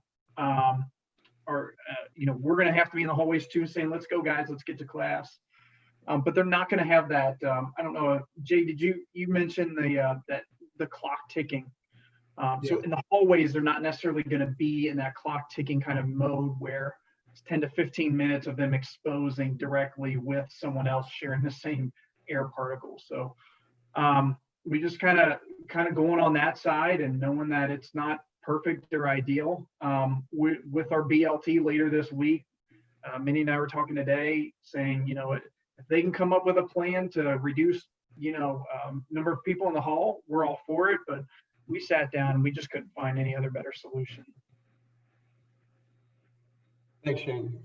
you know, we're going to have to be in the hallways too, saying, let's go guys, let's get to class. But they're not going to have that. I don't know, Jay, did you mention the clock ticking? So in the hallways, they're not necessarily going to be in that clock ticking kind of mode where it's 10 to 15 minutes of them exposing directly with someone else sharing the same air particles. So we just kind of going on that side and knowing that it's not perfect or ideal. With our BLT later this week, Minnie and I were talking today saying, you know, if they can come up with a plan to reduce, you know, number of people in the hall, we're all for it. But we sat down and we just couldn't find any other better solution. Thanks, Shane.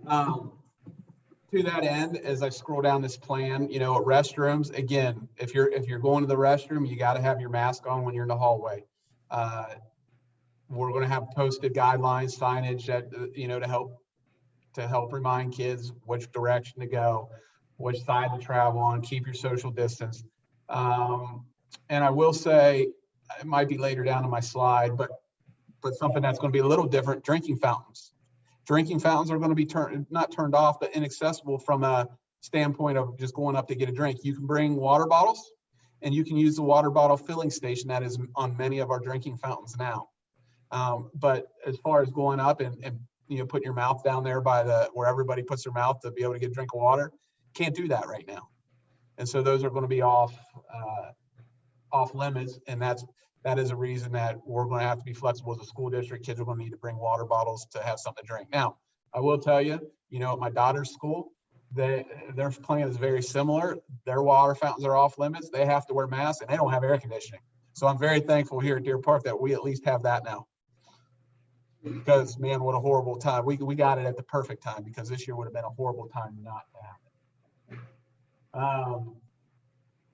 To that end, as I scroll down this plan, you know, restrooms, again, if you're going to the restroom, you got to have your mask on when you're in the hallway. We're going to have posted guidelines, signage that, you know, to help remind kids which direction to go, which side to travel on, keep your social distance. And I will say, it might be later down in my slide, but something that's going to be a little different, drinking fountains. Drinking fountains are going to be not turned off, but inaccessible from a standpoint of just going up to get a drink. You can bring water bottles, and you can use the water bottle filling station that is on many of our drinking fountains now. But as far as going up and you know, putting your mouth down there by where everybody puts their mouth to be able to get a drink of water, can't do that right now. And so those are going to be off limits, and that is a reason that we're going to have to be flexible as a school district. Kids are going to need to bring water bottles to have something to drink. Now, I will tell you, you know, at my daughter's school, their plan is very similar. Their water fountains are off limits. They have to wear masks, and they don't have air conditioning. So I'm very thankful here at Deer Park that we at least have that now. Because, man, what a horrible time. We got it at the perfect time, because this year would have been a horrible time not to have it.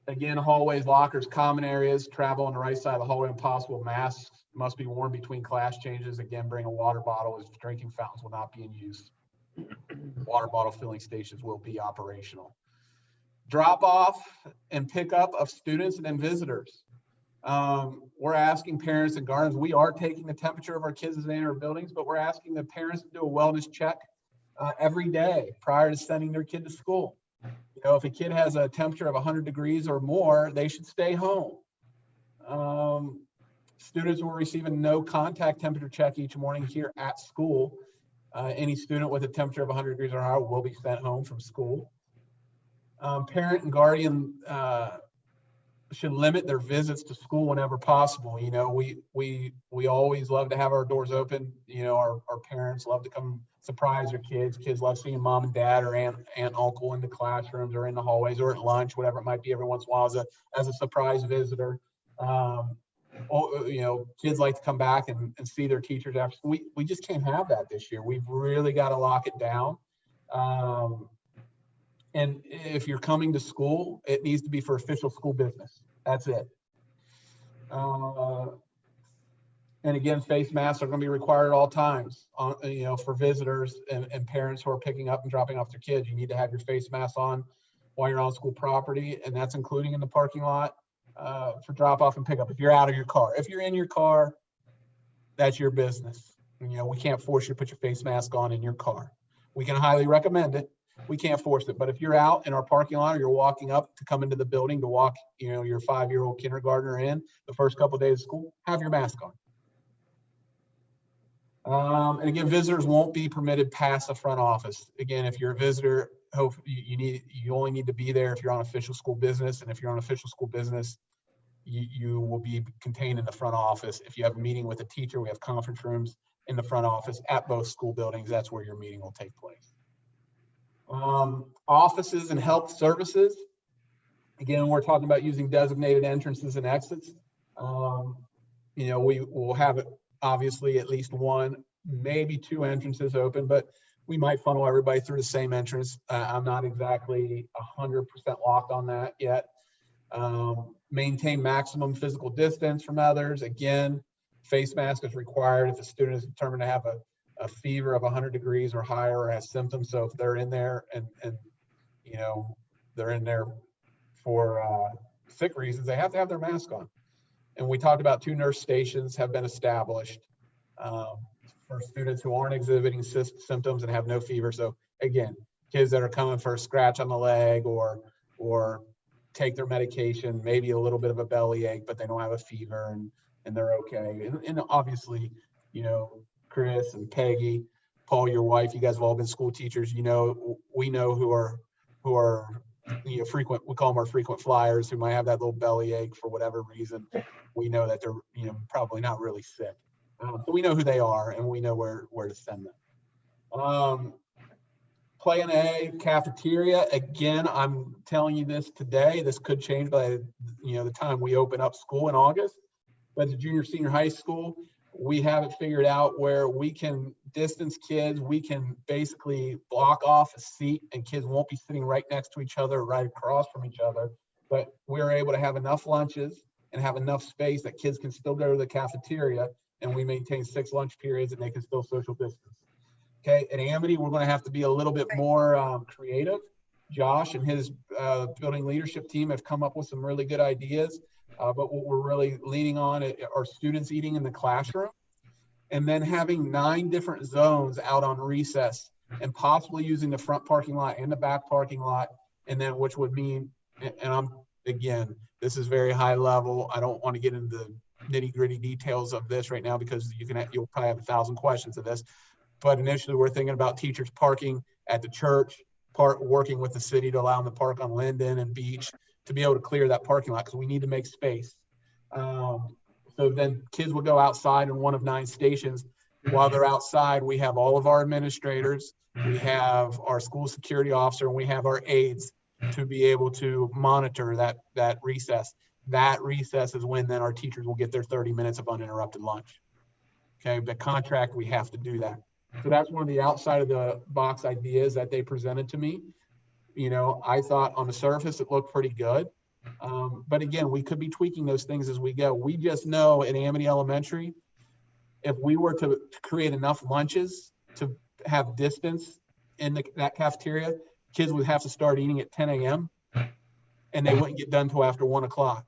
Again, hallways, lockers, common areas, travel on the right side of the hallway when possible. Masks must be worn between class changes. Again, bring a water bottle, as drinking fountains will not be in use. Water bottle filling stations will be operational. Drop off and pickup of students and then visitors. We're asking parents and guardians, we are taking the temperature of our kids as they enter our buildings, but we're asking the parents to do a wellness check every day prior to sending their kid to school. You know, if a kid has a temperature of 100 degrees or more, they should stay home. Students will receive a no contact temperature check each morning here at school. Any student with a temperature of 100 degrees or higher will be sent home from school. Parent and guardian should limit their visits to school whenever possible. You know, we always love to have our doors open. You know, our parents love to come surprise their kids. Kids love seeing mom and dad or aunt, uncle in the classrooms or in the hallways or at lunch, whatever it might be, every once in a while as a surprise visitor. You know, kids like to come back and see their teachers after school. We just can't have that this year. We've really got to lock it down. And if you're coming to school, it needs to be for official school business. That's it. And again, face masks are going to be required at all times. You know, for visitors and parents who are picking up and dropping off their kids, you need to have your face mask on while you're on school property, and that's including in the parking lot for drop off and pickup. If you're out of your car, if you're in your car, that's your business. You know, we can't force you to put your face mask on in your car. We can highly recommend it. We can't force it, but if you're out in our parking lot or you're walking up to come into the building to walk, you know, your 5-year-old kindergartner in the first couple of days of school, have your mask on. And again, visitors won't be permitted past the front office. Again, if you're a visitor, you only need to be there if you're on official school business, and if you're on official school business, you will be contained in the front office. If you have a meeting with a teacher, we have conference rooms in the front office at both school buildings. That's where your meeting will take place. Offices and health services. Again, we're talking about using designated entrances and exits. You know, we will have obviously at least one maybe 2 entrances open, but we might funnel everybody through the same entrance. I'm not exactly 100% locked on that yet. Maintain maximum physical distance from others. Again, face mask is required if the student is determined to have a fever of 100 degrees or higher or has symptoms. So if they're in there and you know, they're in there for sick reasons, they have to have their mask on. And we talked about 2 nurse stations have been established for students who aren't exhibiting symptoms and have no fever. So again, kids that are coming for a scratch on the leg or take their medication, maybe a little bit of a belly ache, but they don't have a fever and they're okay. And obviously, you know, Chris and Peggy, Paul, your wife, you guys have all been school teachers. You know, we know who are you know, frequent, we call them our frequent flyers, who might have that little belly ache for whatever reason. We know that they're, you know, probably not really sick. So we know who they are and we know where to send them. Plan A, cafeteria. Again, I'm telling you this today. This could change by, you know, the time we open up school in August. But the junior, senior high school, we have it figured out where we can distance kids. We can basically block off a seat and kids won't be sitting right next to each other, right across from each other. But we're able to have enough lunches and have enough space that kids can still go to the cafeteria, and we maintain 6 lunch periods and they can still social distance. Okay, at Amity, we're going to have to be a little bit more creative. Josh and his building leadership team have come up with some really good ideas. But what we're really leaning on are students eating in the classroom and then having 9 different zones out on recess and possibly using the front parking lot and the back parking lot. And then which would mean, and again, this is very high level. I don't want to get into the nitty gritty details of this right now because you'll probably have 1,000 questions of this. But initially we're thinking about teachers parking at the church, working with the city to allow them to park on Linden and Beach to be able to clear that parking lot because we need to make space. So then kids will go outside in one of 9 stations. While they're outside, we have all of our administrators, we have our school security officer, and we have our aides to be able to monitor that recess. That recess is when then our teachers will get their 30 minutes of uninterrupted lunch. Okay, but contract, we have to do that. So that's one of the outside of the box ideas that they presented to me. You know, I thought on the surface it looked pretty good. But again, we could be tweaking those things as we go. We just know at Amity Elementary, if we were to create enough lunches to have distance in that cafeteria, kids would have to start eating at 10 a.m. and they wouldn't get done till after 1 o'clock.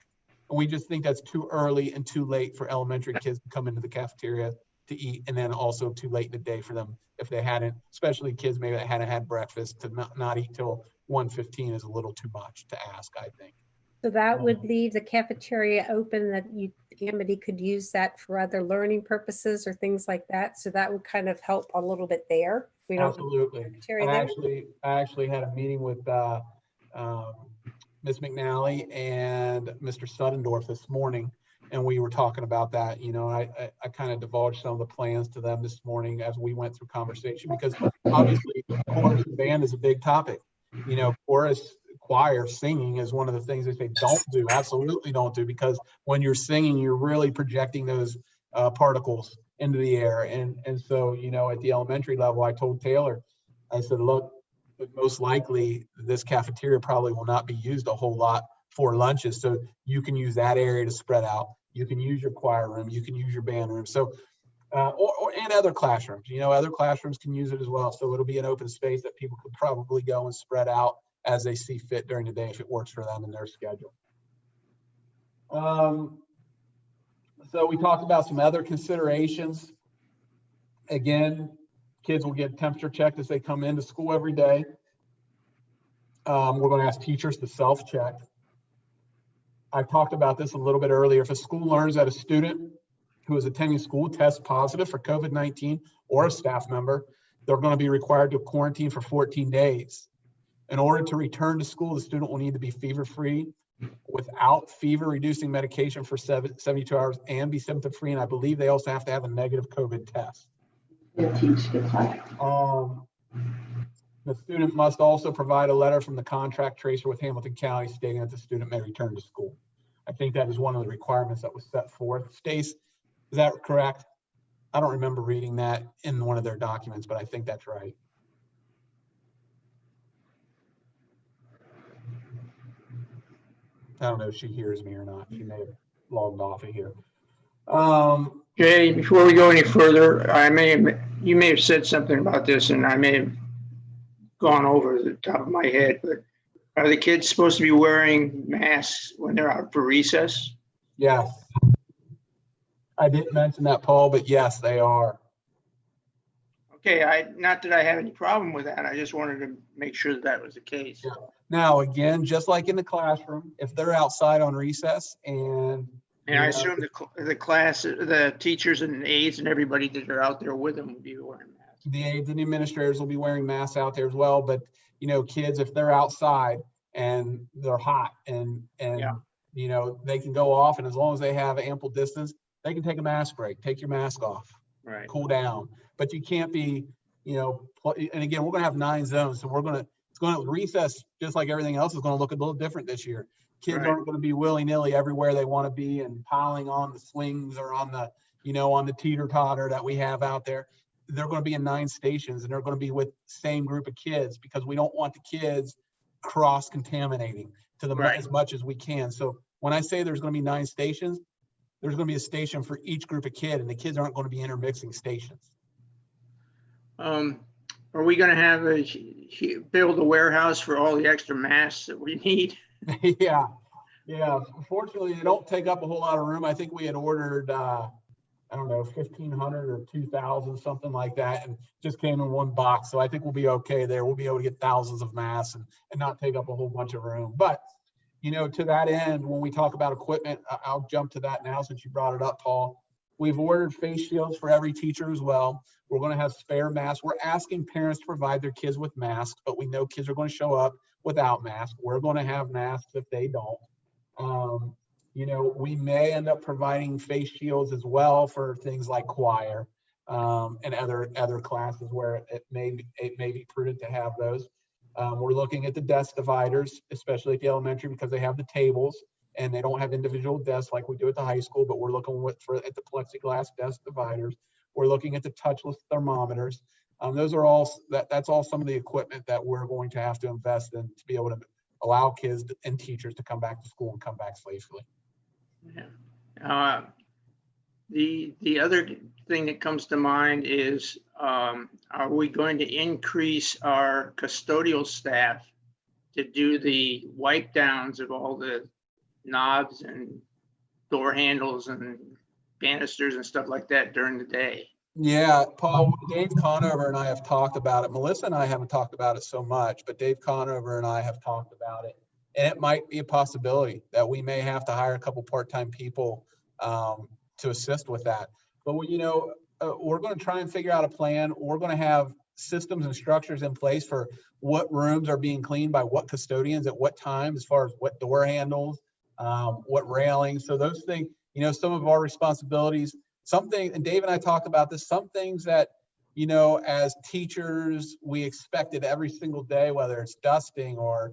And we just think that's too early and too late for elementary kids to come into the cafeteria to eat, and then also too late in the day for them if they hadn't, especially kids maybe that hadn't had breakfast, to not eat till 1:15 is a little too much to ask, I think. So that would leave the cafeteria open that Amity could use that for other learning purposes or things like that. So that would kind of help a little bit there. We don't Absolutely. I actually had a meeting with Ms. McNally and Mr. Suddendorf this morning, and we were talking about that. You know, I kind of divulged some of the plans to them this morning as we went through conversation, because obviously chorus and band is a big topic. You know, chorus, choir, singing is one of the things they say don't do, absolutely don't do, because when you're singing, you're really projecting those particles into the air. And so, you know, at the elementary level, I told Taylor, I said, look, most likely this cafeteria probably will not be used a whole lot for lunches. So you can use that area to spread out. You can use your choir room, you can use your band room. So, and other classrooms, you know, other classrooms can use it as well. So it'll be an open space that people could probably go and spread out as they see fit during the day if it works for them in their schedule. So we talked about some other considerations. Again, kids will get temperature checked as they come into school every day. We're going to ask teachers to self-check. I talked about this a little bit earlier. If a school learns that a student who is attending school tests positive for COVID-19 or a staff member, they're going to be required to quarantine for 14 days. In order to return to school, the student will need to be fever-free, without fever-reducing medication for 72 hours, and be symptom-free. And I believe they also have to have a negative COVID test. The student must also provide a letter from the contract tracer with Hamilton County stating that the student may return to school. I think that is one of the requirements that was set forth. Stace, is that correct? I don't remember reading that in one of their documents, but I think that's right. I don't know if she hears me or not. She may have logged off of here. Jay, before we go any further, you may have said something about this and I may have gone over the top of my head, but are the kids supposed to be wearing masks when they're out for recess? Yes. I didn't mention that, Paul, but yes, they are. Okay, not that I have any problem with that. I just wanted to make sure that that was the case. Yeah. Now, again, just like in the classroom, if they're outside on recess and I assume the teachers and aides and everybody that are out there with them will be wearing masks. the aides and the administrators will be wearing masks out there as well. But, kids, if they're outside and they're hot and they can go off, and as long as they have ample distance, they can take a mask break, take your mask off, Right. cool down. But you can't be, and again, we're going to have 9 zones. So it's going to recess, just like everything else, is going to look a little different this year. Kids Right. aren't going to be willy-nilly everywhere they want to be and piling on the swings or on the, on the teeter-totter that we have out there. They're going to be in 9 stations, and they're going to be with the same group of kids, because we don't want the kids cross-contaminating to the Right. as much as we can. So when I say there's going to be 9 stations, there's going to be a station for each group of kid, and the kids aren't going to be intermixing stations. Are we going to have build a warehouse for all the extra masks that we need? Yeah. Fortunately, they don't take up a whole lot of room. I think we had ordered, 1,500 or 2,000, something like that, and just came in one box. So I think we'll be okay there. We'll be able to get thousands of masks and not take up a whole bunch of room. But, to that end, when we talk about equipment, I'll jump to that now since you brought it up, Paul. We've ordered face shields for every teacher as well. We're going to have spare masks. We're asking parents to provide their kids with masks, but we know kids are going to show up without masks. We're going to have masks if they don't. We may end up providing face shields as well for things like choir and other classes where it may be prudent to have those. We're looking at the desk dividers, especially at the elementary, because they have the tables and they don't have individual desks like we do at the high school, but we're looking at the plexiglass desk dividers. We're looking at the touchless thermometers. Those are all, that's all some of the equipment that we're going to have to invest in to be able to allow kids and teachers to come back to school and come back safely. Yeah. The other thing that comes to mind is, are we going to increase our custodial staff to do the wipe downs of all the knobs and door handles and banisters and stuff like that during the day? Yeah, Paul, Dave Conover and I have talked about it. Melissa and I haven't talked about it so much, but Dave Conover and I have talked about it. And it might be a possibility that we may have to hire a couple part-time people to assist with that. But we're going to try and figure out a plan. We're going to have systems and structures in place for what rooms are being cleaned by what custodians at what time, as far as what door handles, what railings. So those things, some of our responsibilities, and Dave and I talked about this, some things that, as teachers, we expected every single day, whether it's dusting or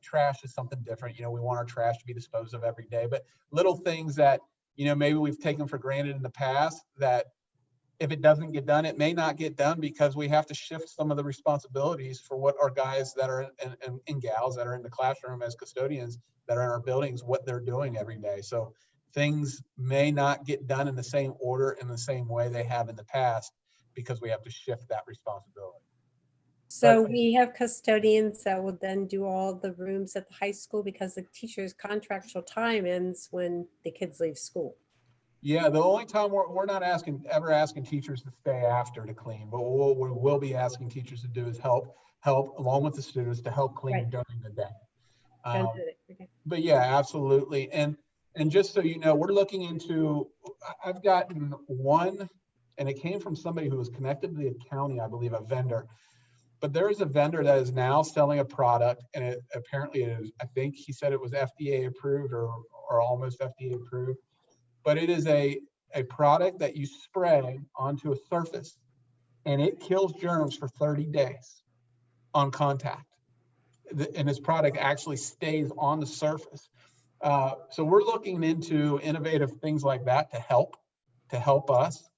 trash is something different. We want our trash to be disposed of every day, but little things that, maybe we've taken for granted in the past, that if it doesn't get done, it may not get done because we have to shift some of the responsibilities for what our guys that are and gals that are in the classroom as custodians that are in our buildings, what they're doing every day. So things may not get done in the same order, in the same way they have in the past, because we have to shift that responsibility. So we have custodians that will then do all the rooms at the high school, because the teacher's contractual time ends when the kids leave school. Yeah, the only time we're not ever asking teachers to stay after to clean, but what we will be asking teachers to do is help along with the students to help clean Right. during the day. Okay. But yeah, absolutely. And just so you know, we're looking into, I've gotten one, and it came from somebody who was connected to the county, I believe, a vendor. But there is a vendor that is now selling a product, and it apparently is, I think he said it was FDA approved or almost FDA approved. But it is a product that you spray onto a surface, and it kills germs for 30 days on contact. And this product actually stays on the surface. So we're looking into innovative things like that to help to help us.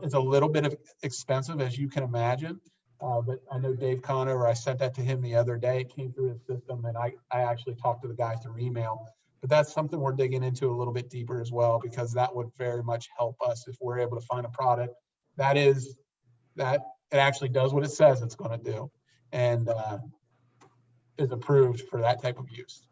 It's a little bit of expensive, as you can imagine, but I know Dave Conover, I sent that to him the other day. It came through his system, and I actually talked to the guy through email. But that's something we're digging into a little bit deeper as well, because that would very much help us if we're able to find a product that it actually does what it says it's going to do, and is approved for that type of use.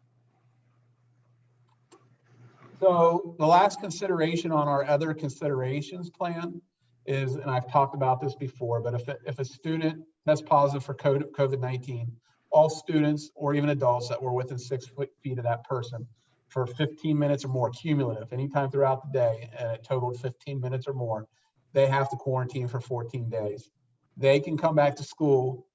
So the last consideration on our other considerations plan is, and I've talked about this before, but if a student tests positive for COVID-19, all students or even adults that were within 6 feet of that person for 15 minutes or more cumulative, anytime throughout the day, and it totaled 15 minutes or more, they have to quarantine for 14 days. They can come back to school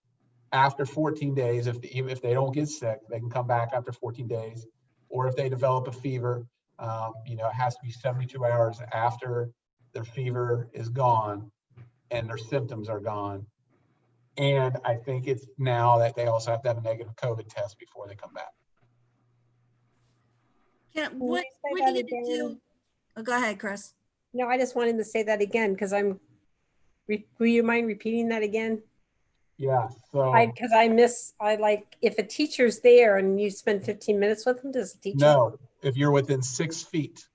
after 14 days. Even if they don't get sick, they can come back after 14 days. Or if they develop a fever, it has to be 72 hours after their fever is gone and their symptoms are gone. And I think it's now that they also have to have a negative COVID test before they come back. What are you gonna do? Oh, go ahead, Chris. No, I just wanted to say that again, because will you mind repeating that again? Yeah, so. Because I like, if a teacher's there and you spend 15 minutes with them, does the teacher? No, if you're within 6 feet.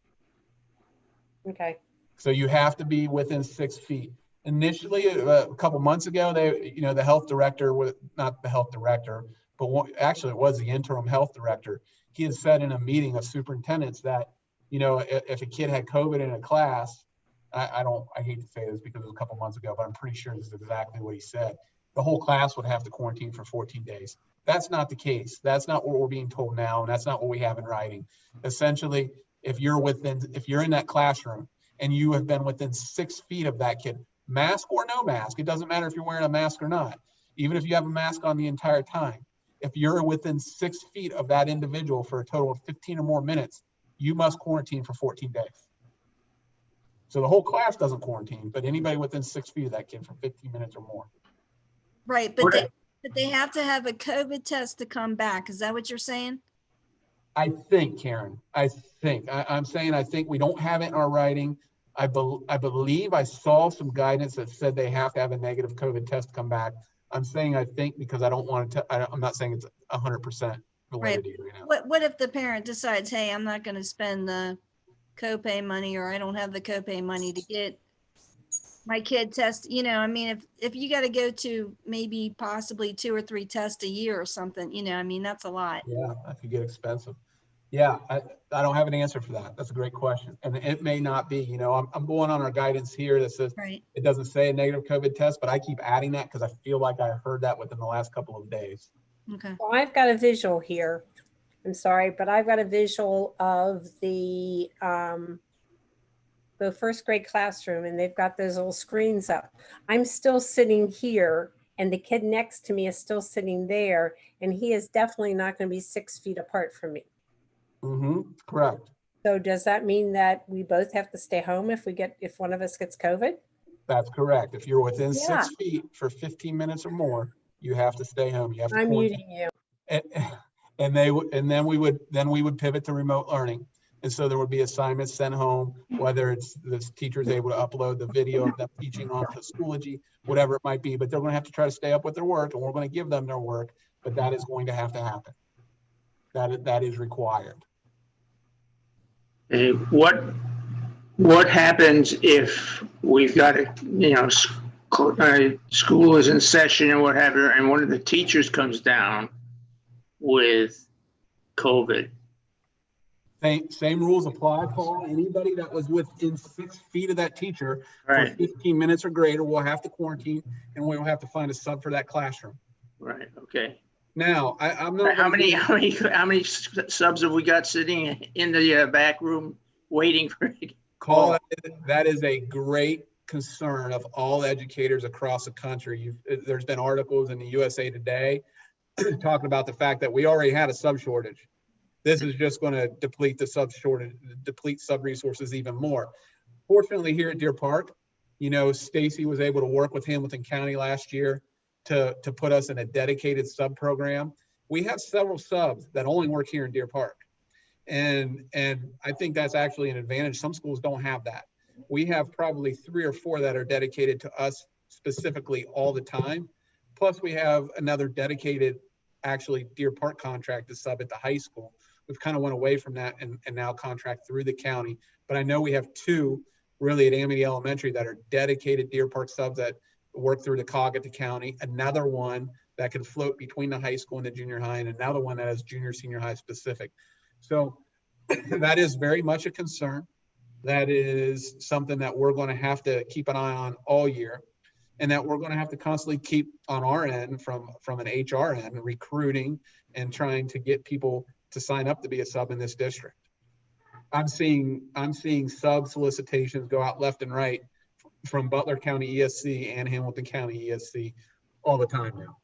Okay. So you have to be within 6 feet. Initially, a couple months ago, the health director, not the health director, but actually it was the interim health director. He had said in a meeting of superintendents that, if a kid had COVID in a class, I hate to say this because it was a couple months ago, but I'm pretty sure this is exactly what he said. The whole class would have to quarantine for 14 days. That's not the case. That's not what we're being told now, and that's not what we have in writing. Essentially, if you're in that classroom and you have been within 6 feet of that kid, mask or no mask, it doesn't matter if you're wearing a mask or not, even if you have a mask on the entire time. If you're within 6 feet of that individual for a total of 15 or more minutes, you must quarantine for 14 days. So the whole class doesn't quarantine, but anybody within 6 feet of that kid for 15 minutes or more. Right, but they have to have a COVID test to come back. Is that what you're saying? I think, Karen, I'm saying I think we don't have it in our writing. I believe I saw some guidance that said they have to have a negative COVID test come back. I'm saying I think because I don't want to, I'm not saying it's 100% validity right now. What if the parent decides, hey, I'm not going to spend the copay money, or I don't have the copay money to get my kid test, if you got to go to maybe possibly 2 or 3 tests a year or something, that's a lot. Yeah, that could get expensive. Yeah, I don't have an answer for that. That's a great question. And it may not be, I'm going on our guidance here that says It doesn't say a negative COVID test, but I keep adding that because I feel like I heard that within the last couple of days. Okay. Well, I've got a visual here. I'm sorry, but I've got a visual of the first grade classroom, and they've got those little screens up. I'm still sitting here, and the kid next to me is still sitting there, and he is definitely not going to be 6 feet apart from me. Correct. So does that mean that we both have to stay home if one of us gets COVID? That's correct. If you're within 6 feet for 15 minutes or more, you have to stay home. You have to. I'm muting you. And then we would pivot to remote learning. And so there would be assignments sent home, whether it's the teacher's able to upload the video of them teaching onto Schoology, whatever it might be, but they're going to have to try to stay up with their work, and we're going to give them their work, but that is going to have to happen. That is required. What happens if we've got school is in session and what have you, and one of the teachers comes down with COVID? Same rules apply, Paul. Anybody that was within 6 feet of that teacher for 15 minutes or greater will have to quarantine, and we will have to find a sub for that classroom. Right. Okay. Now, I'm not. How many subs have we got sitting in the back room waiting for a call? That is a great concern of all educators across the country. There's been articles in the USA Today talking about the fact that we already had a sub shortage. This is just going to deplete the sub shortage, deplete sub resources even more. Fortunately, here at Deer Park, Stacy was able to work with Hamilton County last year to put us in a dedicated sub program. We have several subs that only work here in Deer Park. And I think that's actually an advantage. Some schools don't have that. we have probably 3 or 4 that are dedicated to us specifically all the time. Plus we have another dedicated, actually Deer Park contract to sub at the high school. We've kind of went away from that and now contract through the county. But I know we have 2 really at Amity Elementary that are dedicated Deer Park subs that work through the COG at the county. Another one that can float between the high school and the junior high, and another one that is junior, senior high specific. So that is very much a concern. That is something that we're going to have to keep an eye on all year, and that we're going to have to constantly keep on our end from an HR end, recruiting and trying to get people to sign up to be a sub in this district. I'm seeing sub solicitations go out left and right from Butler County ESC and Hamilton County ESC all the time now.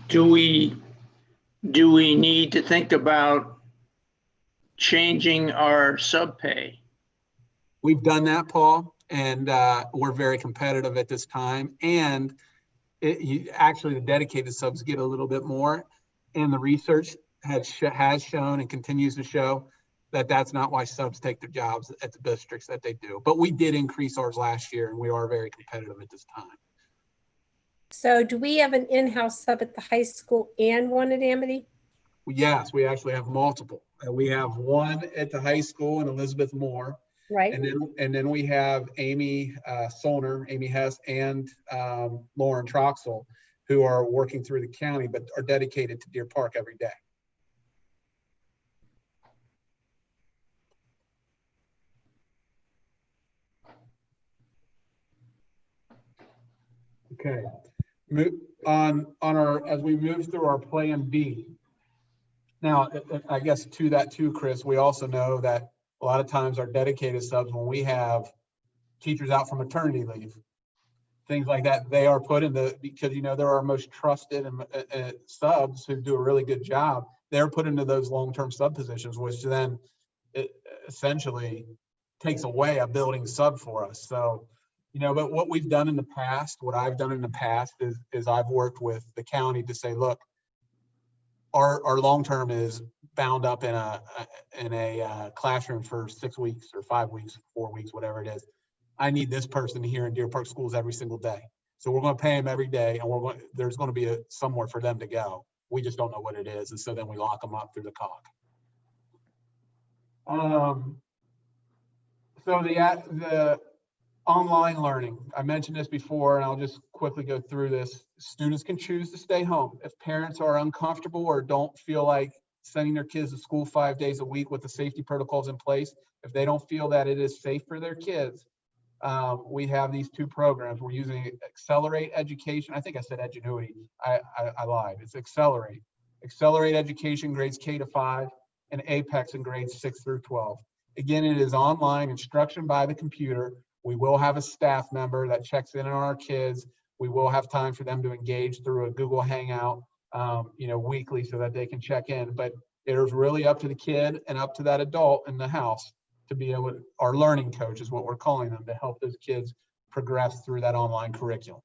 Do we need to think about changing our sub pay? We've done that, Paul, and we're very competitive at this time. And actually, the dedicated subs get a little bit more. And the research has shown and continues to show that that's not why subs take their jobs at the districts that they do. But we did increase ours last year, and we are very competitive at this time. So do we have an in-house sub at the high school and one at Amity? Yes, we actually have multiple. We have one at the high school in Elizabeth Moore. Right. And then we have Amy Solner, Amy Hess, and Lauren Troxel, who are working through the county, but are dedicated to Deer Park every day. Okay, as we move through our plan B. Now, I guess to that too, Chris, we also know that a lot of times our dedicated subs, when we have teachers out for maternity leave, things like that, they are put in because, you know, they're our most trusted subs who do a really good job. They're put into those long-term sub positions, which then it essentially takes away a building sub for us. So, you know, but what we've done in the past, what I've done in the past is I've worked with the county to say, look, our long-term is bound up in a classroom for 6 weeks or 5 weeks, 4 weeks, whatever it is. I need this person here in Deer Park schools every single day. So we're going to pay them every day, and there's going to be somewhere for them to go. We just don't know what it is. And so then we lock them up through the COG. So the online learning, I mentioned this before, and I'll just quickly go through this. Students can choose to stay home. If parents are uncomfortable or don't feel like sending their kids to school 5 days a week with the safety protocols in place, if they don't feel that it is safe for their kids, we have these 2 programs. We're using Accelerate Education. I think I said Edgenuity. I lied. It's Accelerate. Accelerate Education grades K to 5 and Apex in grades 6 through 12. Again, it is online instruction by the computer. We will have a staff member that checks in on our kids. We will have time for them to engage through a Google Hangout, weekly so that they can check in. But it is really up to the kid and up to that adult in the house to be able to, our learning coach is what we're calling them, to help those kids progress through that online curriculum.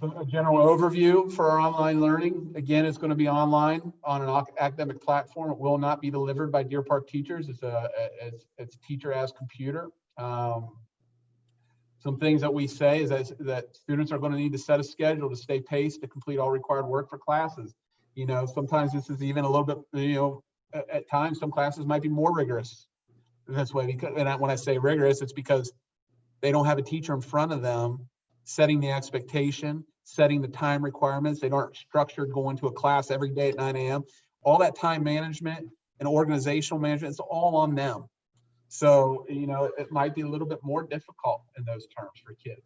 So a general overview for our online learning. Again, it's going to be online on an academic platform. It will not be delivered by Deer Park teachers. It's teacher as computer. Some things that we say is that students are going to need to set a schedule to stay paced to complete all required work for classes. You know, sometimes this is even a little bit, at times some classes might be more rigorous this way. Because, and when I say rigorous, it's because they don't have a teacher in front of them setting the expectation, setting the time requirements. They aren't structured going to a class every day at 9 a.m. All that time management and organizational management, it's all on them. So, it might be a little bit more difficult in those terms for kids.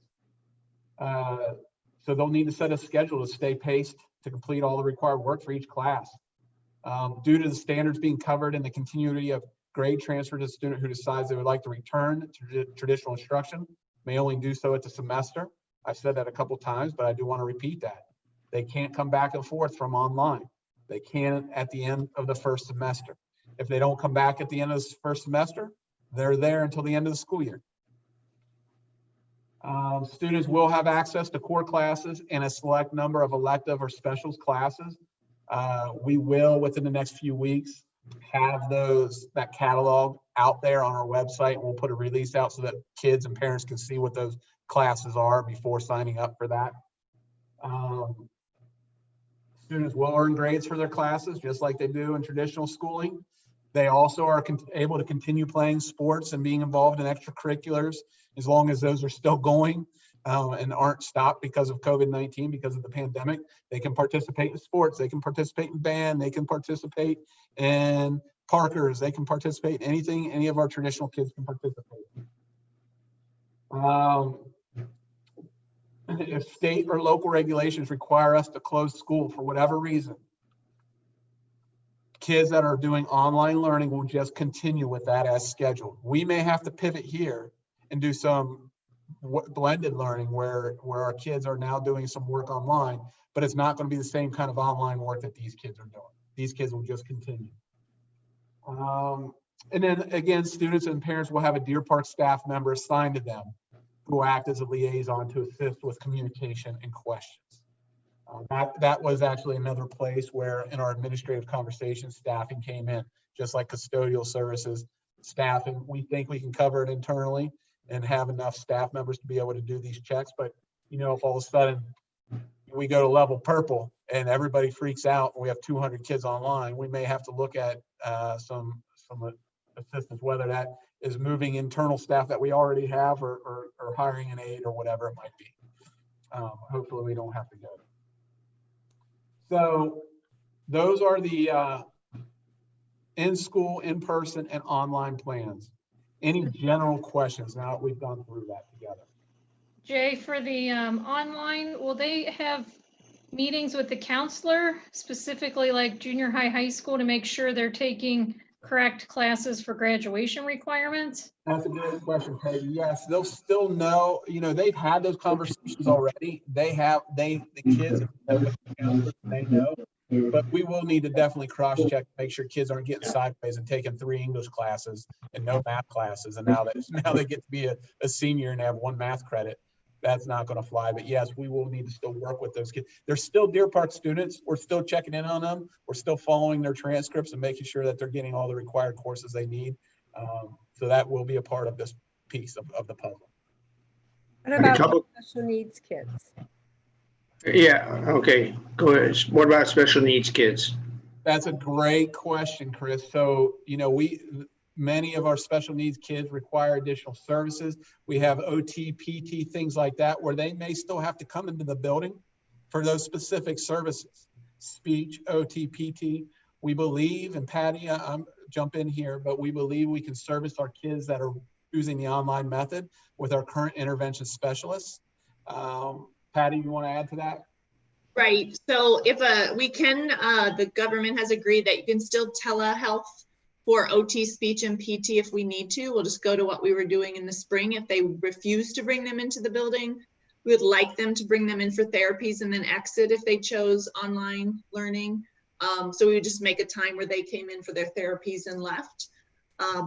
So they'll need to set a schedule to stay paced to complete all the required work for each class. Due to the standards being covered and the continuity of grade transfer to a student who decides they would like to return to traditional instruction may only do so at the semester. I've said that a couple times, but I do want to repeat that. They can't come back and forth from online. They can at the end of the first semester. If they don't come back at the end of the first semester, they're there until the end of the school year. Students will have access to core classes and a select number of elective or specials classes. We will, within the next few weeks, have that catalog out there on our website. We'll put a release out so that kids and parents can see what those classes are before signing up for that. Students will earn grades for their classes, just like they do in traditional schooling. They also are able to continue playing sports and being involved in extracurriculars as long as those are still going and aren't stopped because of COVID-19, because of the pandemic. They can participate in sports, they can participate in band, they can participate in Parkers, they can participate in anything any of our traditional kids can participate in. If state or local regulations require us to close school for whatever reason, kids that are doing online learning will just continue with that as scheduled. We may have to pivot here and do some blended learning where our kids are now doing some work online, but it's not going to be the same kind of online work that these kids are doing. These kids will just continue. And then again, students and parents will have a Deer Park staff member assigned to them who will act as a liaison to assist with communication and questions. That was actually another place where in our administrative conversations, staffing came in, just like custodial services, staffing. We think we can cover it internally and have enough staff members to be able to do these checks. But, you know, if all of a sudden we go to level purple and everybody freaks out and we have 200 kids online, we may have to look at some assistance, whether that is moving internal staff that we already have or hiring an aide or whatever it might be. Hopefully we don't have to go. So those are the in-school, in-person, and online plans. Any general questions now that we've gone through that together? Jay, for the online, will they have meetings with the counselor, specifically like junior high, high school, to make sure they're taking correct classes for graduation requirements? That's a good question, Peggy. Yes, they'll still know, you know, they've had those conversations already. The kids, they know, but we will need to definitely cross-check, make sure kids aren't getting sideways and taking 3 English classes and no math classes. And now they get to be a senior and have 1 math credit. That's not going to fly. But yes, we will need to still work with those kids. They're still Deer Park students. We're still checking in on them. We're still following their transcripts and making sure that they're getting all the required courses they need. So that will be a part of this piece of the puzzle. What about special needs kids? Yeah, okay, go ahead. What about special needs kids? That's a great question, Chris. So, you know, many of our special needs kids require additional services. We have OT, PT, things like that, where they may still have to come into the building for those specific services. Speech, OT, PT. We believe, and Patty, jump in here, but we believe we can service our kids that are using the online method with our current intervention specialists. Patty, you want to add to that? Right. So if the government has agreed that you can still telehealth for OT, speech, and PT if we need to. We'll just go to what we were doing in the spring. If they refuse to bring them into the building, we would like them to bring them in for therapies and then exit if they chose online learning. So we would just make a time where they came in for their therapies and left.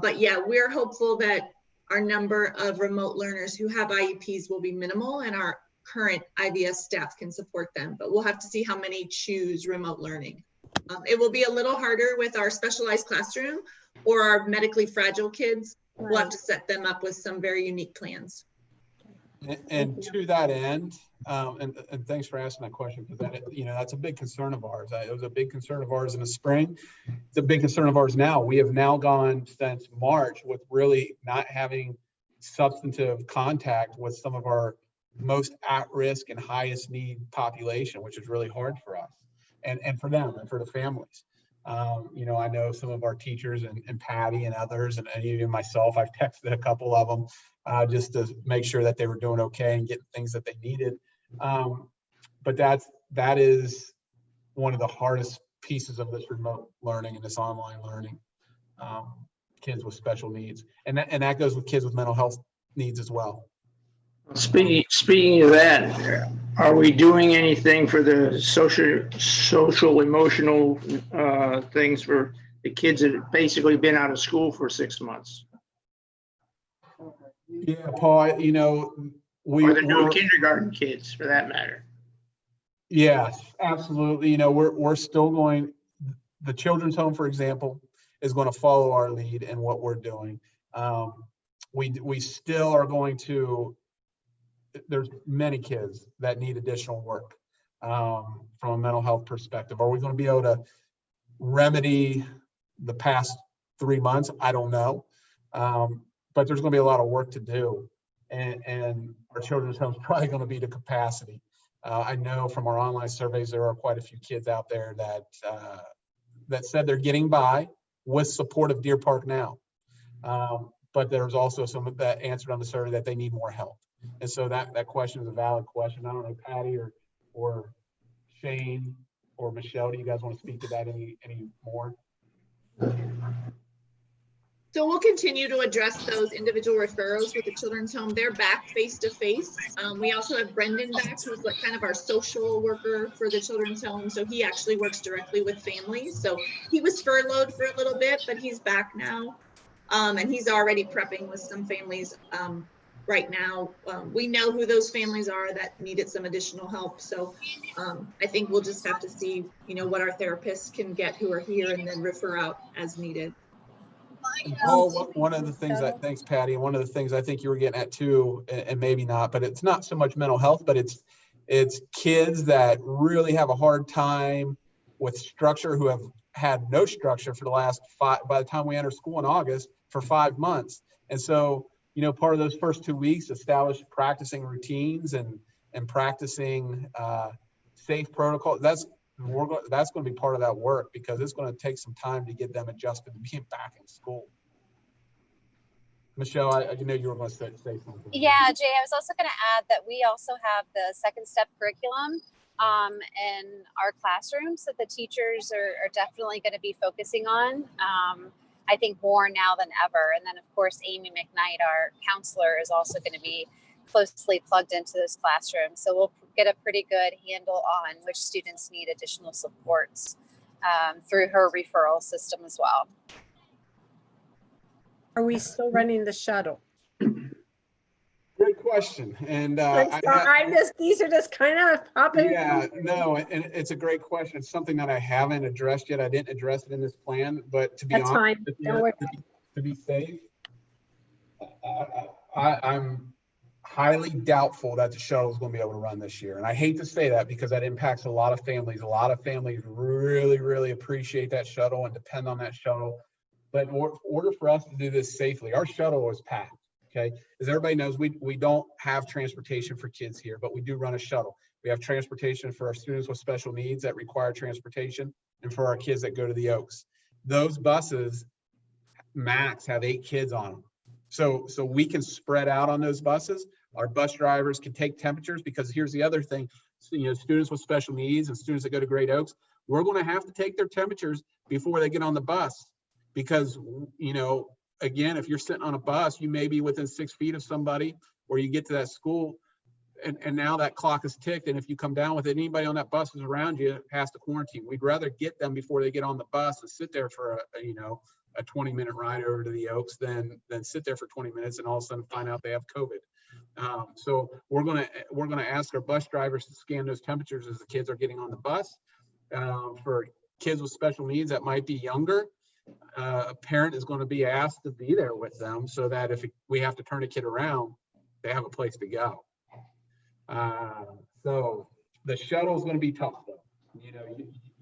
But yeah, we're hopeful that our number of remote learners who have IEPs will be minimal and our current IVS staff can support them, but we'll have to see how many choose remote learning. It will be a little harder with our specialized classroom or our medically fragile kids. Right. We'll have to set them up with some very unique plans. And to that end, and thanks for asking that question, because that's a big concern of ours. It was a big concern of ours in the spring. It's a big concern of ours now. We have now gone since March with really not having substantive contact with some of our most at-risk and highest need population, which is really hard for us and for them and for the families. I know some of our teachers and Patty and others and even myself, I've texted a couple of them just to make sure that they were doing okay and getting things that they needed. But that is one of the hardest pieces of this remote learning and this online learning, kids with special needs. And that goes with kids with mental health needs as well. Speaking of that, are we doing anything for the social, emotional things for the kids that have basically been out of school for 6 months? Yeah, Paul, or the new kindergarten kids for that matter. Yes, absolutely. We're still going, the children's home, for example, is going to follow our lead in what we're doing. We still are going to, there's many kids that need additional work from a mental health perspective. Are we going to be able to remedy the past 3 months? I don't know. But there's going to be a lot of work to do. And our children's home is probably going to be to capacity. I know from our online surveys, there are quite a few kids out there that said they're getting by with support of Deer Park Now. But there's also some that answered on the survey that they need more help. And so that question is a valid question. I don't know, Patty or Shane or Michelle, do you guys want to speak to that any more? So we'll continue to address those individual referrals with the children's home. They're back face to face. We also have Brendan back, who's like kind of our social worker for the children's home. So he actually works directly with families. So he was furloughed for a little bit, but he's back now. And he's already prepping with some families right now. We know who those families are that needed some additional help. So I think we'll just have to see, what our therapists can get who are here and then refer out as needed. Paul, one of the things thanks, Patty. And one of the things I think you were getting at too, and maybe not, but it's not so much mental health, but it's kids that really have a hard time with structure, who have had no structure for the last by the time we enter school in August, for 5 months. And so, part of those first 2 weeks, practicing routines and practicing safe protocols. That's going to be part of that work, because it's going to take some time to get them adjusted to being back in school. Michelle, I know you were going to say something. Yeah, Jay, I was also going to add that we also have the second step curriculum in our classrooms that the teachers are definitely going to be focusing on. I think more now than ever. And then, of course, Amy McKnight, our counselor, is also going to be closely plugged into those classrooms. So we'll get a pretty good handle on which students need additional supports through her referral system as well. Are we still running the shuttle? Great question. And these are just kind of popping. Yeah, no, and it's a great question. It's something that I haven't addressed yet. I didn't address it in this plan, but to be That's honest, fine. To be safe, I'm highly doubtful that the shuttle is going to be able to run this year. And I hate to say that, because that impacts a lot of families. A lot of families really, really appreciate that shuttle and depend on that shuttle. But in order for us to do this safely, our shuttle was packed. Okay, as everybody knows, we don't have transportation for kids here, but we do run a shuttle. We have transportation for our students with special needs that require transportation, and for our kids that go to the Oaks. Those buses max have 8 kids on them. So we can spread out on those buses. Our bus drivers can take temperatures, because here's the other thing, students with special needs and students that go to Great Oaks, we're going to have to take their temperatures before they get on the bus, because, again, if you're sitting on a bus, you may be within 6 feet of somebody, or you get to that school and now that clock is ticked. And if you come down with it, anybody on that bus is around you has to quarantine. We'd rather get them before they get on the bus and sit there for a 20-minute ride over to the Oaks than sit there for 20 minutes and all of a sudden find out they have COVID. So we're gonna ask our bus drivers to scan those temperatures as the kids are getting on the bus. For kids with special needs that might be younger, a parent is going to be asked to be there with them, so that if we have to turn a kid around, they have a place to go. So the shuttle is going to be tough, though.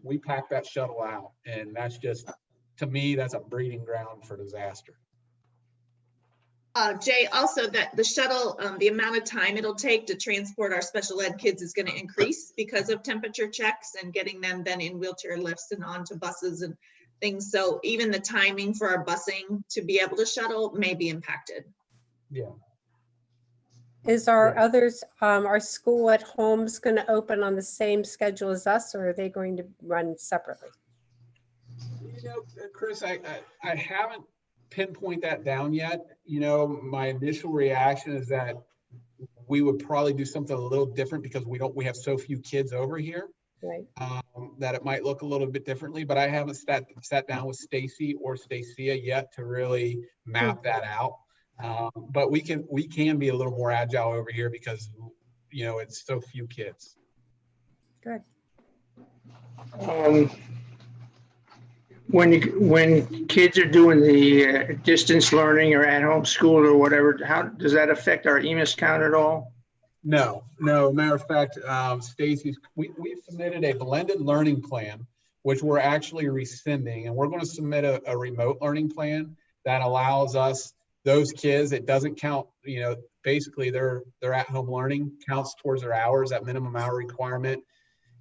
We pack that shuttle out, and that's just, to me, that's a breeding ground for disaster. Jay, also that the shuttle, the amount of time it'll take to transport our special ed kids is going to increase because of temperature checks and getting them then in wheelchair lifts and onto buses and things. So even the timing for our busing to be able to shuttle may be impacted. Yeah. Is our school at homes going to open on the same schedule as us, or are they going to run separately? Chris, I haven't pinpoint that down yet. My initial reaction is that we would probably do something a little different, because we have so few kids over here, right? That it might look a little bit differently, but I haven't sat down with Stacy or Stacia yet to really map that out. But we can be a little more agile over here, because it's so few kids. Good. when kids are doing the distance learning or at home school or whatever, how does that affect our EMIS count at all? No. Matter of fact, Stacy's, we've submitted a blended learning plan, which we're actually rescinding, and we're going to submit a remote learning plan that allows us, those kids, it doesn't count, you know, basically their at home learning counts towards their hours, that minimum hour requirement.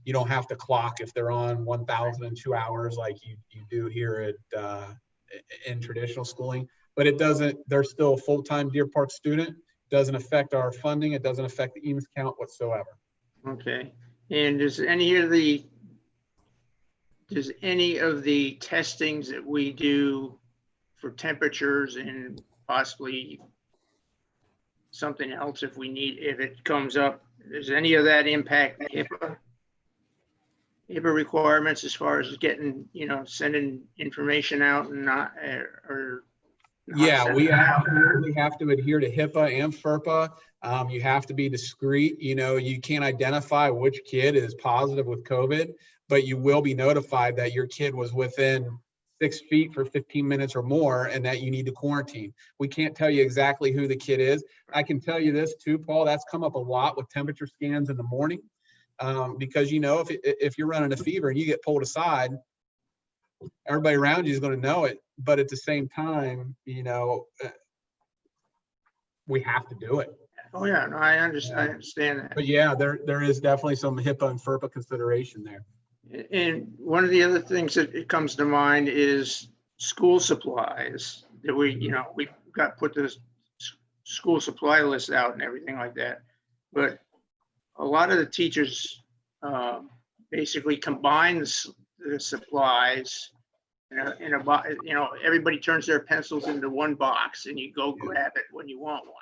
You don't have to clock if they're on 1,002 hours like you do here at in traditional schooling, but it doesn't, they're still a full-time Deer Park student. Doesn't affect our funding. It doesn't affect the EMS count whatsoever. Okay. And does any of the testings that we do for temperatures and possibly something else if it comes up, does any of that impact HIPAA requirements as far as getting, you know, sending information out and not, or yeah, we have to adhere to HIPAA and FERPA. You have to be discreet. You know, you can't identify which kid is positive with COVID, but you will be notified that your kid was within 6 feet for 15 minutes or more and that you need to quarantine. We can't tell you exactly who the kid is. I can tell you this too, Paul, that's come up a lot with temperature scans in the morning. Because, you know, if you're running a fever and you get pulled aside, everybody around you is going to know it. But at the same time, you know, we have to do it. Oh yeah, no, I understand that. But yeah, there is definitely some HIPAA and FERPA consideration there. And one of the other things that it comes to mind is school supplies that we've got put this school supply list out and everything like that. But a lot of the teachers basically combine the supplies in a box. You know, everybody turns their pencils into one box and you go grab it when you want one.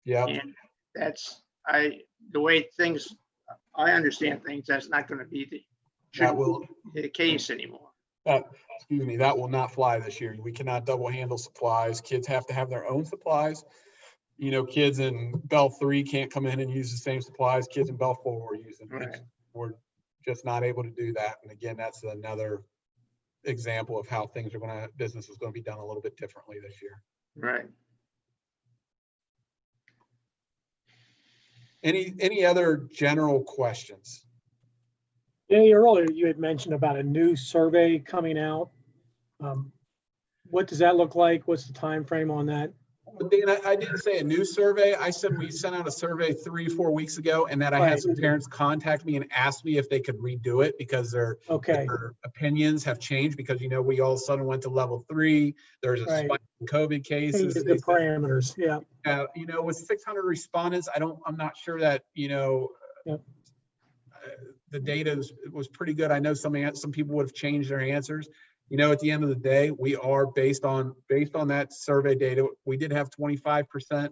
Yeah. And that's, the way things, I understand things, that's not going to be the case anymore. Excuse me, that will not fly this year. We cannot double handle supplies. Kids have to have their own supplies. You know, kids in Bell 3 can't come in and use the same supplies kids in Bell 4 were using. Right. We're just not able to do that. And again, that's another example of how business is going to be done a little bit differently this year. Right. Any other general questions? Yeah, earlier you had mentioned about a new survey coming out. What does that look like? What's the time frame on that? Dan, I didn't say a new survey. I said we sent out a survey 3-4 weeks ago, and that I had some parents contact me and ask me if they could redo it because their opinions have changed. Because, you know, we all of a sudden went to level 3. There's a spike in COVID cases. The parameters, yeah. You know, with 600 respondents, I'm not sure that, you know, the data was pretty good. I know some people would have changed their answers. You know, at the end of the day, we are based on that survey data. We did have 25%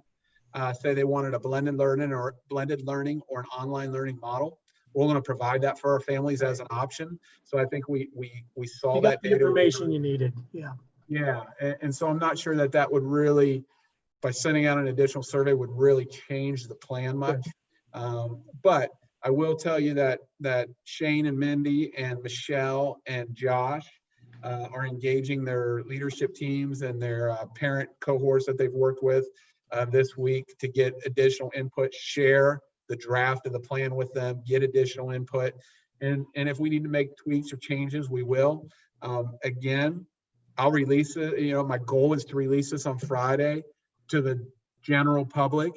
say they wanted a blended learning or an online learning model. We're going to provide that for our families as an option. So I think we saw that the information you needed. Yeah. Yeah, and so I'm not sure that would really, by sending out an additional survey, would really change the plan much. But I will tell you that Shane and Mindy and Michelle and Josh are engaging their leadership teams and their parent cohorts that they've worked with this week to get additional input, share the draft of the plan with them, get additional input. And if we need to make tweaks or changes, we will. Again, I'll release it. You know, my goal is to release this on Friday to the general public.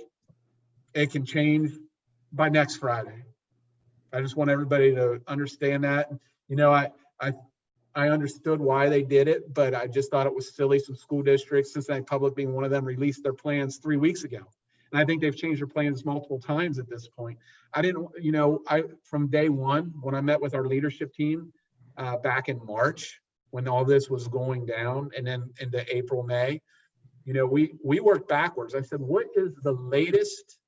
It can change by next Friday. I just want everybody to understand that. You know, I understood why they did it, but I just thought it was silly. Some school districts, Cincinnati Public being one of them, released their plans 3 weeks ago. And I think they've changed their plans multiple times at this point. From day one, when I met with our leadership team back in March, when all this was going down, and then into April, May, you know, we worked backwards. I said, what is the latest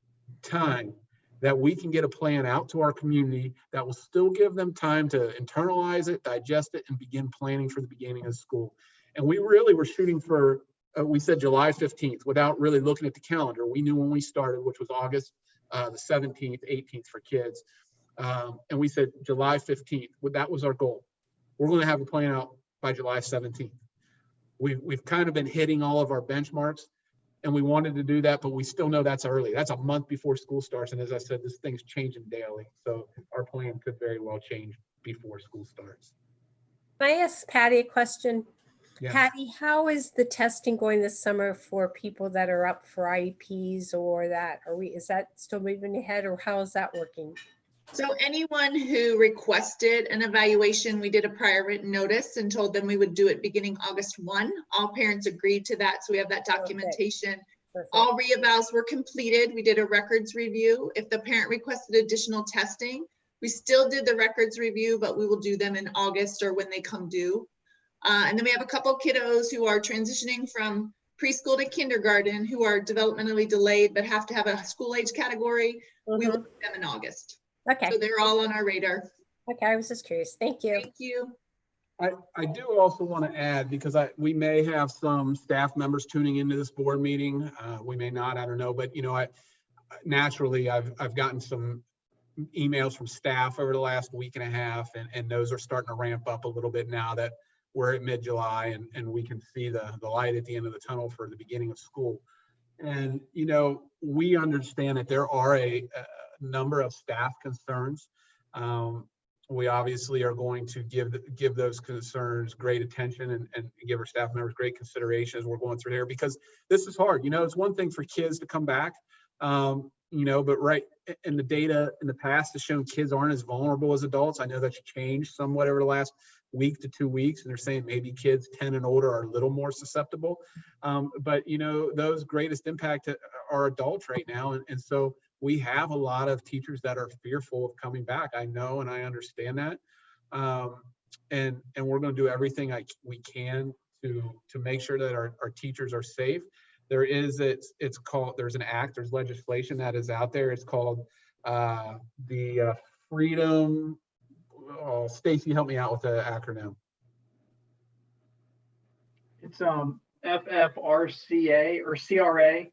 time that we can get a plan out to our community that will still give them time to internalize it, digest it, and begin planning for the beginning of school? And we really were shooting for, we said July 15th without really looking at the calendar. We knew when we started, which was August the 17th, 18th for kids. And we said July 15th, that was our goal. We're going to have a plan out by July 17th. We've kind of been hitting all of our benchmarks, and we wanted to do that, but we still know that's early. That's a month before school starts. And as I said, this thing's changing daily. So our plan could very well change before school starts. Can I ask Patty a question? Yeah. Patty, how is the testing going this summer for people that are up for IEPs or that? Is that still moving ahead, or how is that working? So anyone who requested an evaluation, we did a prior written notice and told them we would do it beginning August 1. All parents agreed to that, so we have that documentation. Perfect. All re-evals were completed. We did a records review. If the parent requested additional testing, we still did the records review, but we will do them in August or when they come due. And then we have a couple kiddos who are transitioning from preschool to kindergarten who are developmentally delayed but have to have a school age category. We will do them in August. Okay. So they're all on our radar. Okay, I was just curious. Thank you. Thank you. I do also want to add, because we may have some staff members tuning into this board meeting. We may not, I don't know, but naturally I've gotten some emails from staff over the last week and a half, and those are starting to ramp up a little bit now that we're at mid-July and we can see the light at the end of the tunnel for the beginning of school. And, we understand that there are a number of staff concerns. We obviously are going to give those concerns great attention and give our staff members great consideration as we're going through here, because this is hard. It's one thing for kids to come back, but right in the data in the past has shown kids aren't as vulnerable as adults. I know that's changed somewhat over the last week to 2 weeks, and they're saying maybe kids 10 and older are a little more susceptible. But those greatest impact are adults right now. And so we have a lot of teachers that are fearful of coming back. I know, and I understand that. And we're going to do everything we can to make sure that our teachers are safe. There's an act, there's legislation that is out there. It's called the Freedom. Oh, Stacy, help me out with the acronym. It's FFRCA or CRA.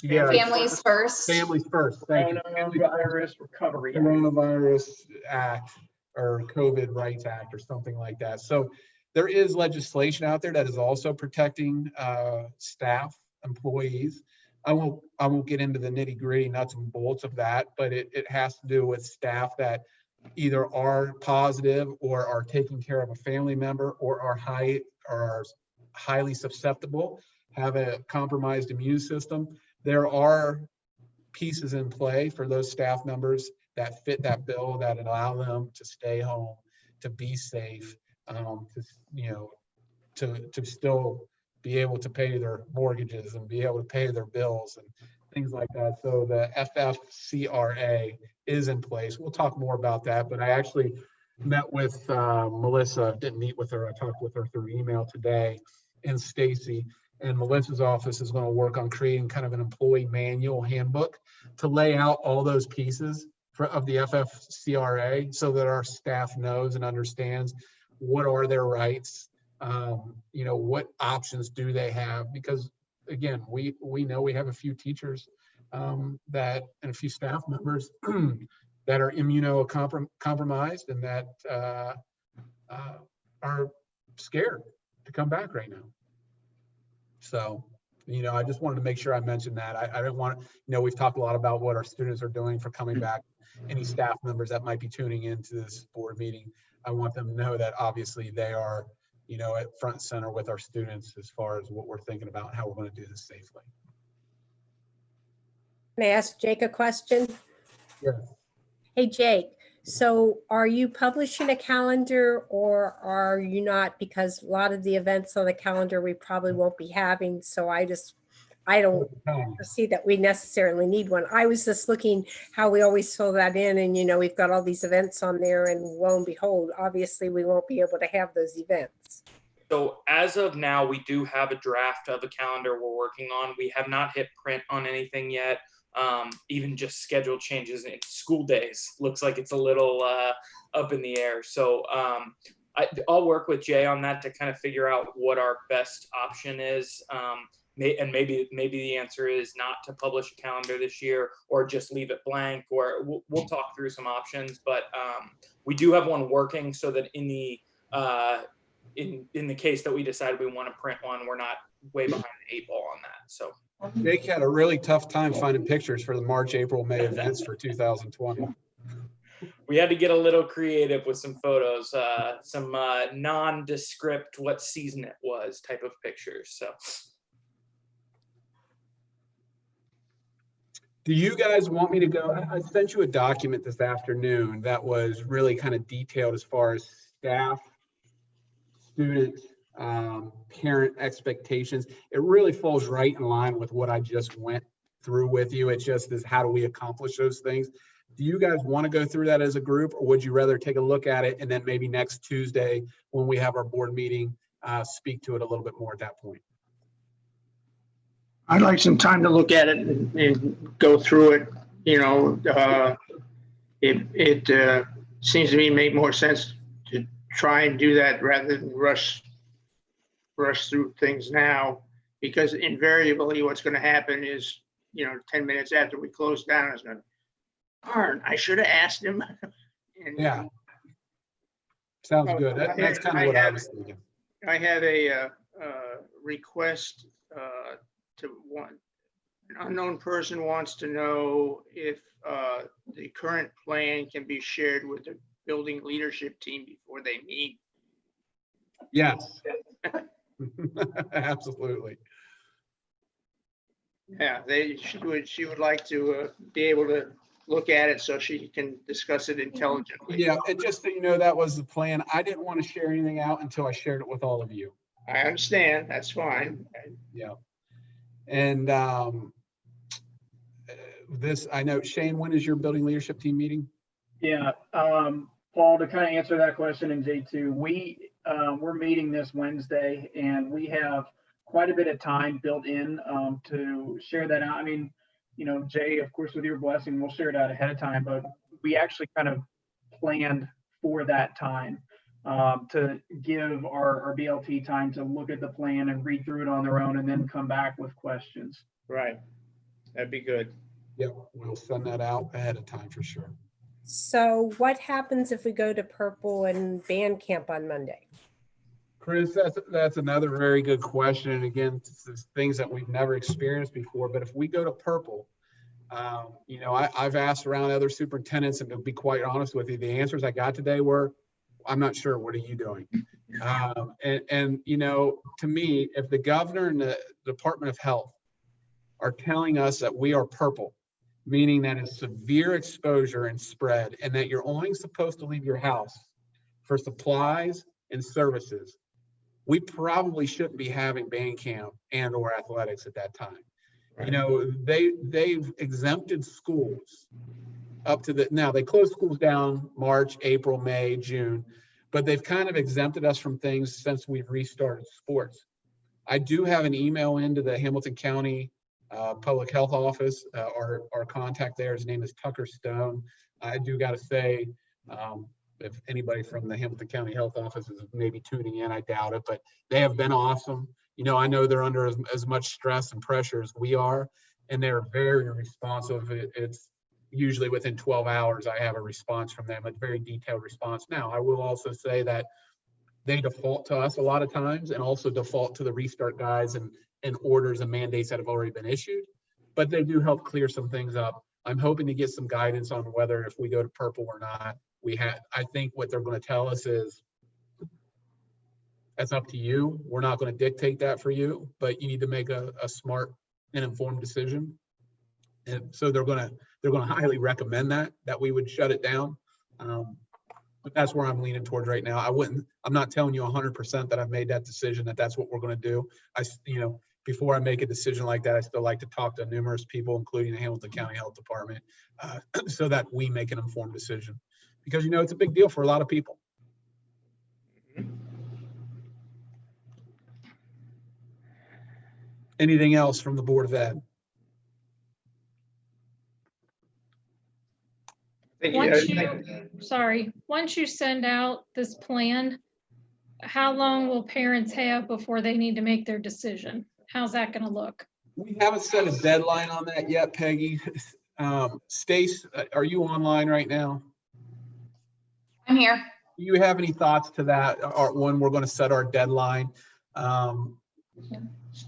Yeah. Families First. Families First. Thank you. Coronavirus Recovery Act. Coronavirus Act or COVID Rights Act or something like that. So there is legislation out there that is also protecting staff, employees. I won't get into the nitty-gritty nuts and bolts of that, but it has to do with staff that either are positive or are taking care of a family member or are highly susceptible, have a compromised immune system. There are pieces in play for those staff members that fit that bill that allow them to stay home, to be safe, to still be able to pay their mortgages and be able to pay their bills and things like that. So the FFCRA is in place. We'll talk more about that, but I actually met with Melissa, didn't meet with her. I talked with her through email today, and Stacy, and Melissa's office is going to work on creating kind of an employee manual handbook to lay out all those pieces of the FFCRA so that our staff knows and understands what are their rights, what options do they have, because again, we know we have a few teachers and a few staff members that are immunocompromised and that are scared to come back right now. So, I just wanted to make sure I mentioned that. I didn't want we've talked a lot about what our students are doing for coming back. Any staff members that might be tuning into this board meeting, I want them to know that obviously they are, at front and center with our students as far as what we're thinking about and how we're going to do this safely. May I ask Jake a question? Yeah. Hey, Jake, so are you publishing a calendar or are you not? Because a lot of the events on the calendar we probably won't be having. So I don't see that we necessarily need one. I was just looking how we always fill that in, and we've got all these events on there, and lo and behold, obviously we won't be able to have those events. So as of now, we do have a draft of a calendar we're working on. We have not hit print on anything yet. Even just schedule changes in school days looks like it's a little up in the air. So I'll work with Jay on that to kind of figure out what our best option is. And maybe the answer is not to publish a calendar this year or just leave it blank, or we'll talk through some options. But we do have one working so that in in the case that we decide we want to print one, we're not way behind the 8 ball on that. So Jake had a really tough time finding pictures for the March, April, May events for 2020. we had to get a little creative with some photos, some nondescript what season it was type of pictures. So do you guys want me to go? I sent you a document this afternoon that was really kind of detailed as far as staff, student, parent expectations. It really falls right in line with what I just went through with you. It just is, how do we accomplish those things? Do you guys want to go through that as a group, or would you rather take a look at it and then maybe next Tuesday when we have our board meeting, speak to it a little bit more at that point? I'd like some time to look at it and go through it. You know, it seems to me make more sense to try and do that rather than rush through things now, because invariably what's going to happen is, you know, 10 minutes after we close down, it's going to, darn, I should have asked him. And, yeah, sounds good. That's kind of what I was thinking. I have a request to one. An unknown person wants to know if the current plan can be shared with the building leadership team before they meet. Yes. Absolutely. Yeah, she would like to be able to look at it so she can discuss it intelligently. Yeah, and just so you know, that was the plan. I didn't want to share anything out until I shared it with all of you. I understand, that's fine. Yeah. And this, I know, Shane, when is your building leadership team meeting? Yeah, Paul, to kind of answer that question, and J2, we're meeting this Wednesday, and we have quite a bit of time built in to share that out. I mean, you know, Jay, of course, with your blessing, we'll share it out ahead of time, but we actually kind of planned for that time to give our BLT time to look at the plan and read through it on their own and then come back with questions. Right, that'd be good. Yeah, we'll send that out ahead of time for sure. So what happens if we go to Purple and band camp on Monday? Chris, that's another very good question. And again, this is things that we've never experienced before. But if we go to Purple, you know, I've asked around other superintendents, and to be quite honest with you, the answers I got today were, I'm not sure. What are you doing? And you know, to me, if the governor and the Department of Health are telling us that we are purple, meaning that it's severe exposure and spread, and that you're only supposed to leave your house for supplies and services, we probably shouldn't be having band camp and or athletics at that time. Right. You know, they've exempted schools up to now they closed schools down March, April, May, June, but they've kind of exempted us from things since we've restarted sports. I do have an email into the Hamilton County Public Health Office. Our contact there, his name is Tucker Stone. I do got to say, if anybody from the Hamilton County Health Office is maybe tuning in, I doubt it, but they have been awesome. You know, I know they're under as much stress and pressure as we are, and they're very responsive. It's usually within 12 hours, I have a response from them, a very detailed response. Now, I will also say that they default to us a lot of times and also default to the restart guides and orders and mandates that have already been issued, but they do help clear some things up. I'm hoping to get some guidance on whether if we go to Purple or not. I think what they're going to tell us is, that's up to you. We're not going to dictate that for you, but you need to make a smart and informed decision. And so they're going to highly recommend that we would shut it down. But that's where I'm leaning towards right now. I'm not telling you 100% that I've made that decision, that's what we're going to do. You know, before I make a decision like that, I still like to talk to numerous people, including the Hamilton County Health Department, so that we make an informed decision. Because, you know, it's a big deal for a lot of people. Anything else from the Board of Ed? Once you send out this plan, how long will parents have before they need to make their decision? How's that going to look? We haven't set a deadline on that yet, Peggy. Stace, are you online right now? I'm here. do you have any thoughts to that, or when we're going to set our deadline?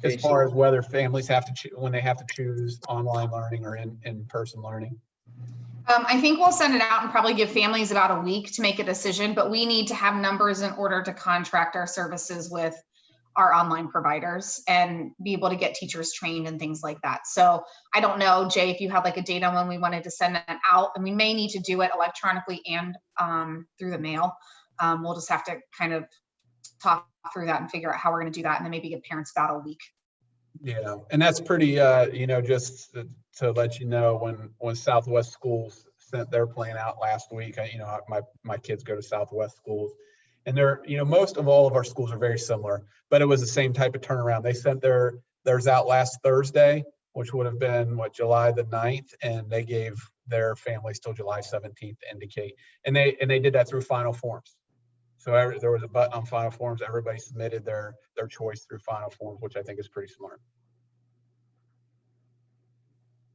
As far as whether families have to choose, when they have to choose online learning or in-person learning? I think we'll send it out and probably give families about a week to make a decision, but we need to have numbers in order to contract our services with our online providers and be able to get teachers trained and things like that. So I don't know, Jay, if you have like a date on when we wanted to send that out, and we may need to do it electronically and through the mail. We'll just have to kind of talk through that and figure out how we're going to do that, and then maybe give parents about a week. Yeah, and that's pretty, just to let you know, when Southwest Schools sent their plan out last week, my kids go to Southwest Schools, and they're, most of all of our schools are very similar, but it was the same type of turnaround. They sent theirs out last Thursday, which would have been July the 9th, and they gave their families till July 17th to indicate, and they did that through Final Forms. So there was a button on Final Forms. Everybody submitted their choice through Final Forms, which I think is pretty smart.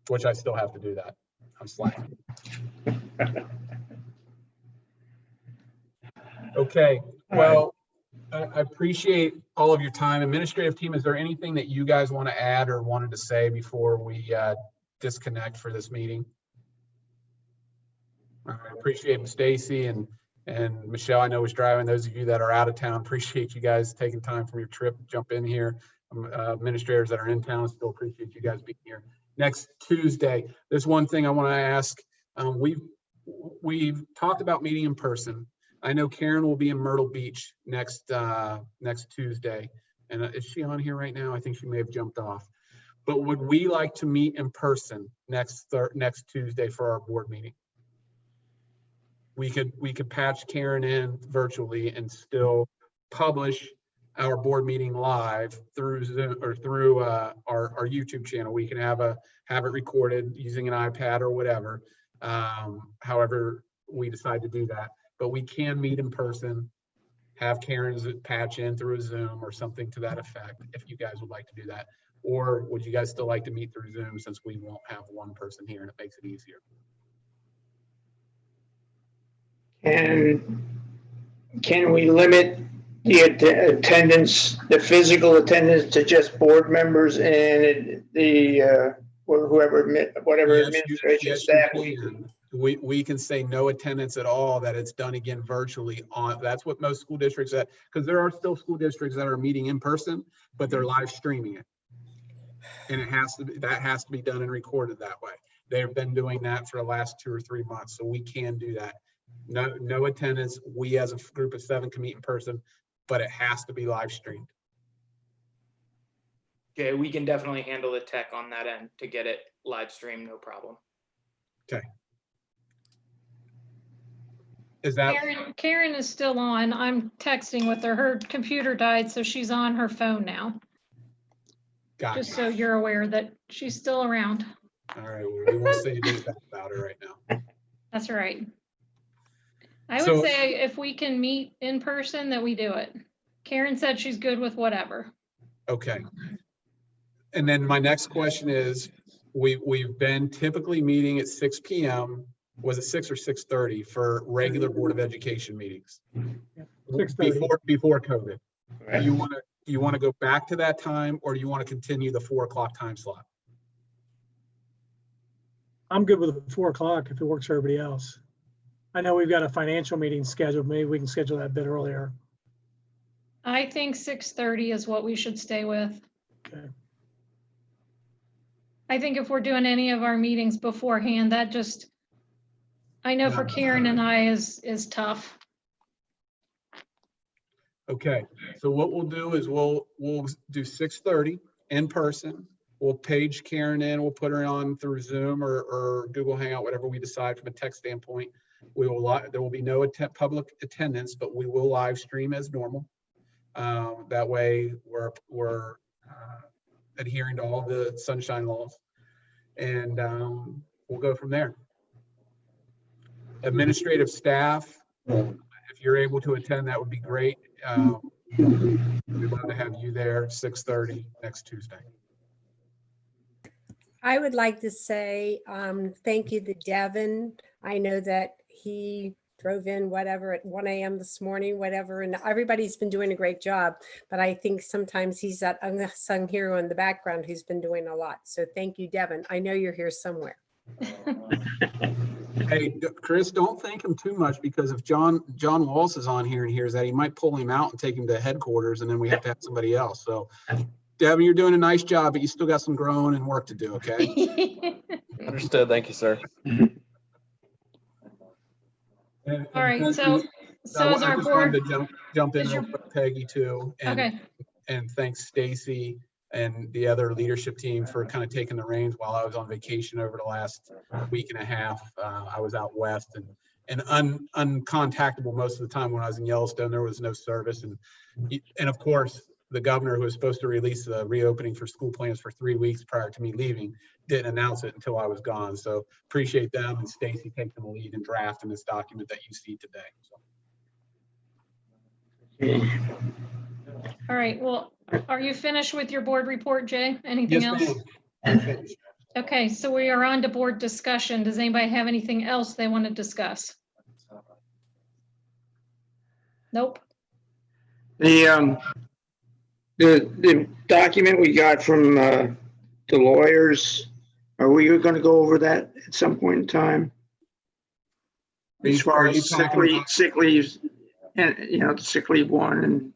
Which I still have to do that. I'm slacking. Okay. Well, I appreciate all of your time. Administrative team, is there anything that you guys want to add or wanted to say before we disconnect for this meeting? I appreciate Stacy and Michelle, I know, was driving. Those of you that are out of town, appreciate you guys taking time from your trip to jump in here. Administrators that are in town, still appreciate you guys being here. Next Tuesday, there's one thing I want to ask. We've talked about meeting in person. I know Karen will be in Myrtle Beach next Tuesday. And is she on here right now? I think she may have jumped off. But would we like to meet in person next Tuesday for our board meeting? We could patch Karen in virtually and still publish our board meeting live through Zoom or through our YouTube channel. We can have it recorded using an iPad or whatever, however we decide to do that. But we can meet in person, have Karen's patch in through a Zoom or something to that effect, if you guys would like to do that. Or would you guys still like to meet through Zoom, since we won't have one person here and it makes it easier? And can we limit the attendance, the physical attendance, to just board members and the whatever administration staff? We can say no attendance at all, that it's done again virtually on. That's what most school districts at, because there are still school districts that are meeting in person, but they're live streaming it, and that has to be done and recorded that way. They've been doing that for the last 2 or 3 months, so we can do that. No attendance. We as a group of 7 can meet in person, but it has to be live streamed. Okay, we can definitely handle the tech on that end to get it live streamed, no problem. Okay. Is that Karen is still on. I'm texting with her. Her computer died, so she's on her phone now. Got Just so you're aware that she's still around. All right, well, we won't say anything about her right now. That's right. I would say if we can meet in person, that we do it. Karen said she's good with whatever. Okay. And then my next question is, we've been typically meeting at 6 p.m. Was it 6 or 6:30 for regular Board of Education meetings? 6:30. Before COVID. Do you want to go back to that time, or do you want to continue the 4 o'clock time slot? I'm good with 4 o'clock if it works for everybody else. I know we've got a financial meeting scheduled. Maybe we can schedule that a bit earlier. I think 6:30 is what we should stay with. Okay. I think if we're doing any of our meetings beforehand, that just, I know for Karen and I is tough. Okay, so what we'll do is we'll do 6:30 in person. We'll page Karen in. We'll put her on through Zoom or Google Hangout, whatever we decide from a tech standpoint. There will be no public attendance, but we will live stream as normal. That way we're adhering to all the sunshine laws, and we'll go from there. Administrative staff, if you're able to attend, that would be great. We'd love to have you there 6:30 next Tuesday. I would like to say thank you to Devin. I know that he drove in, whatever, at 1 a.m. this morning, whatever, and everybody's been doing a great job. But I think sometimes he's that unsung hero in the background who's been doing a lot. So thank you, Devin. I know you're here somewhere. Hey, Chris, don't thank him too much, because if John Walsh is on here and hears that, he might pull him out and take him to headquarters, and then we have to have somebody else. So, Devin, you're doing a nice job, but you still got some growing and work to do, okay? Understood. Thank you, sir. All right, so is I our just board, wanted to jump in is real your- quick, Peggy, too. okay, And thanks Stacy and the other leadership team for kind of taking the reins while I was on vacation over the last week and a half. I was out west and uncontactable most of the time. When I was in Yellowstone, there was no service. And of course, the governor, who was supposed to release the reopening for school plans for 3 weeks prior to me leaving, didn't announce it until I was gone. So appreciate them and Stacy taking the lead in drafting this document that you see today. So. all right, well, are you finished with your board report, Jay? Anything Yes, else? ma'am. I'm finished. Okay, so we are on to board discussion. Does anybody have anything else they want to discuss? Nope. The document we got from the lawyers, are we going to go over that at some point in time? As far as sick leaves, and the sick leave one, and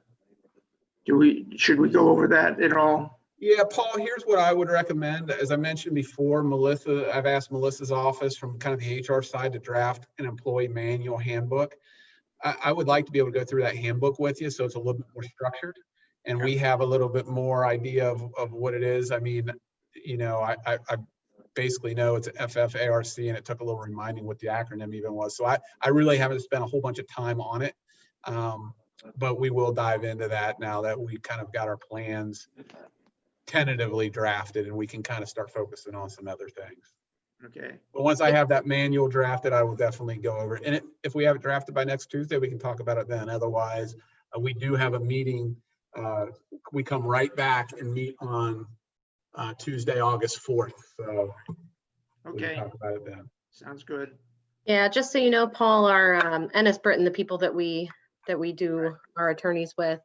should we go over that at all? Yeah, Paul, here's what I would recommend. As I mentioned before, I've asked Melissa's office from kind of the HR side to draft an employee manual handbook. I would like to be able to go through that handbook with you, so it's a little bit more structured and we have a little bit more idea of what it is. I mean, I basically know it's FFARC, and it took a little reminding what the acronym even was. So I really haven't spent a whole bunch of time on it, but we will dive into that now that we kind of got our plans tentatively drafted, and we can kind of start focusing on some other things. Okay. But once I have that manual drafted, I will definitely go over it. And if we have it drafted by next Tuesday, we can talk about it then. Otherwise, we do have a meeting. We come right back and meet on Tuesday, August 4th. So we can talk about it then. Sounds good. Yeah, just so you know, Paul, our Ennis Britton, the people that we do our attorneys with,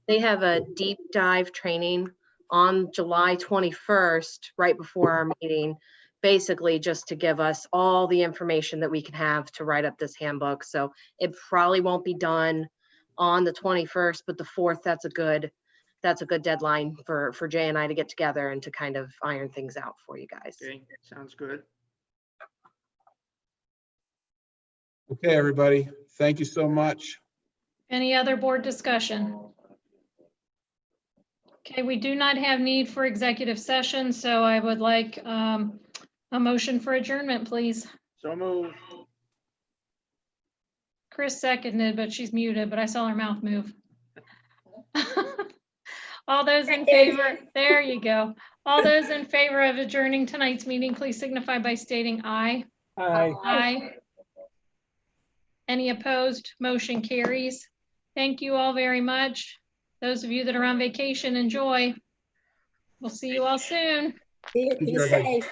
they have a deep dive training on July 21st, right before our meeting, basically just to give us all the information that we can have to write up this handbook. So it probably won't be done on the 21st, but the 4th, that's a good deadline for Jay and I to get together and to kind of iron things out for you guys. Okay, sounds good. Okay, everybody. Thank you so much. Any other board discussion? Okay, we do not have need for executive session, so I would like a motion for adjournment, please. So moved. Chris seconded, but she's muted, but I saw her mouth move. All those in favor, there you go. All those in favor of adjourning tonight's meeting, please signify by stating aye. Aye. Aye. Any opposed? Motion carries. Thank you all very much. Those of you that are on vacation, enjoy. We'll see you all soon. Be safe.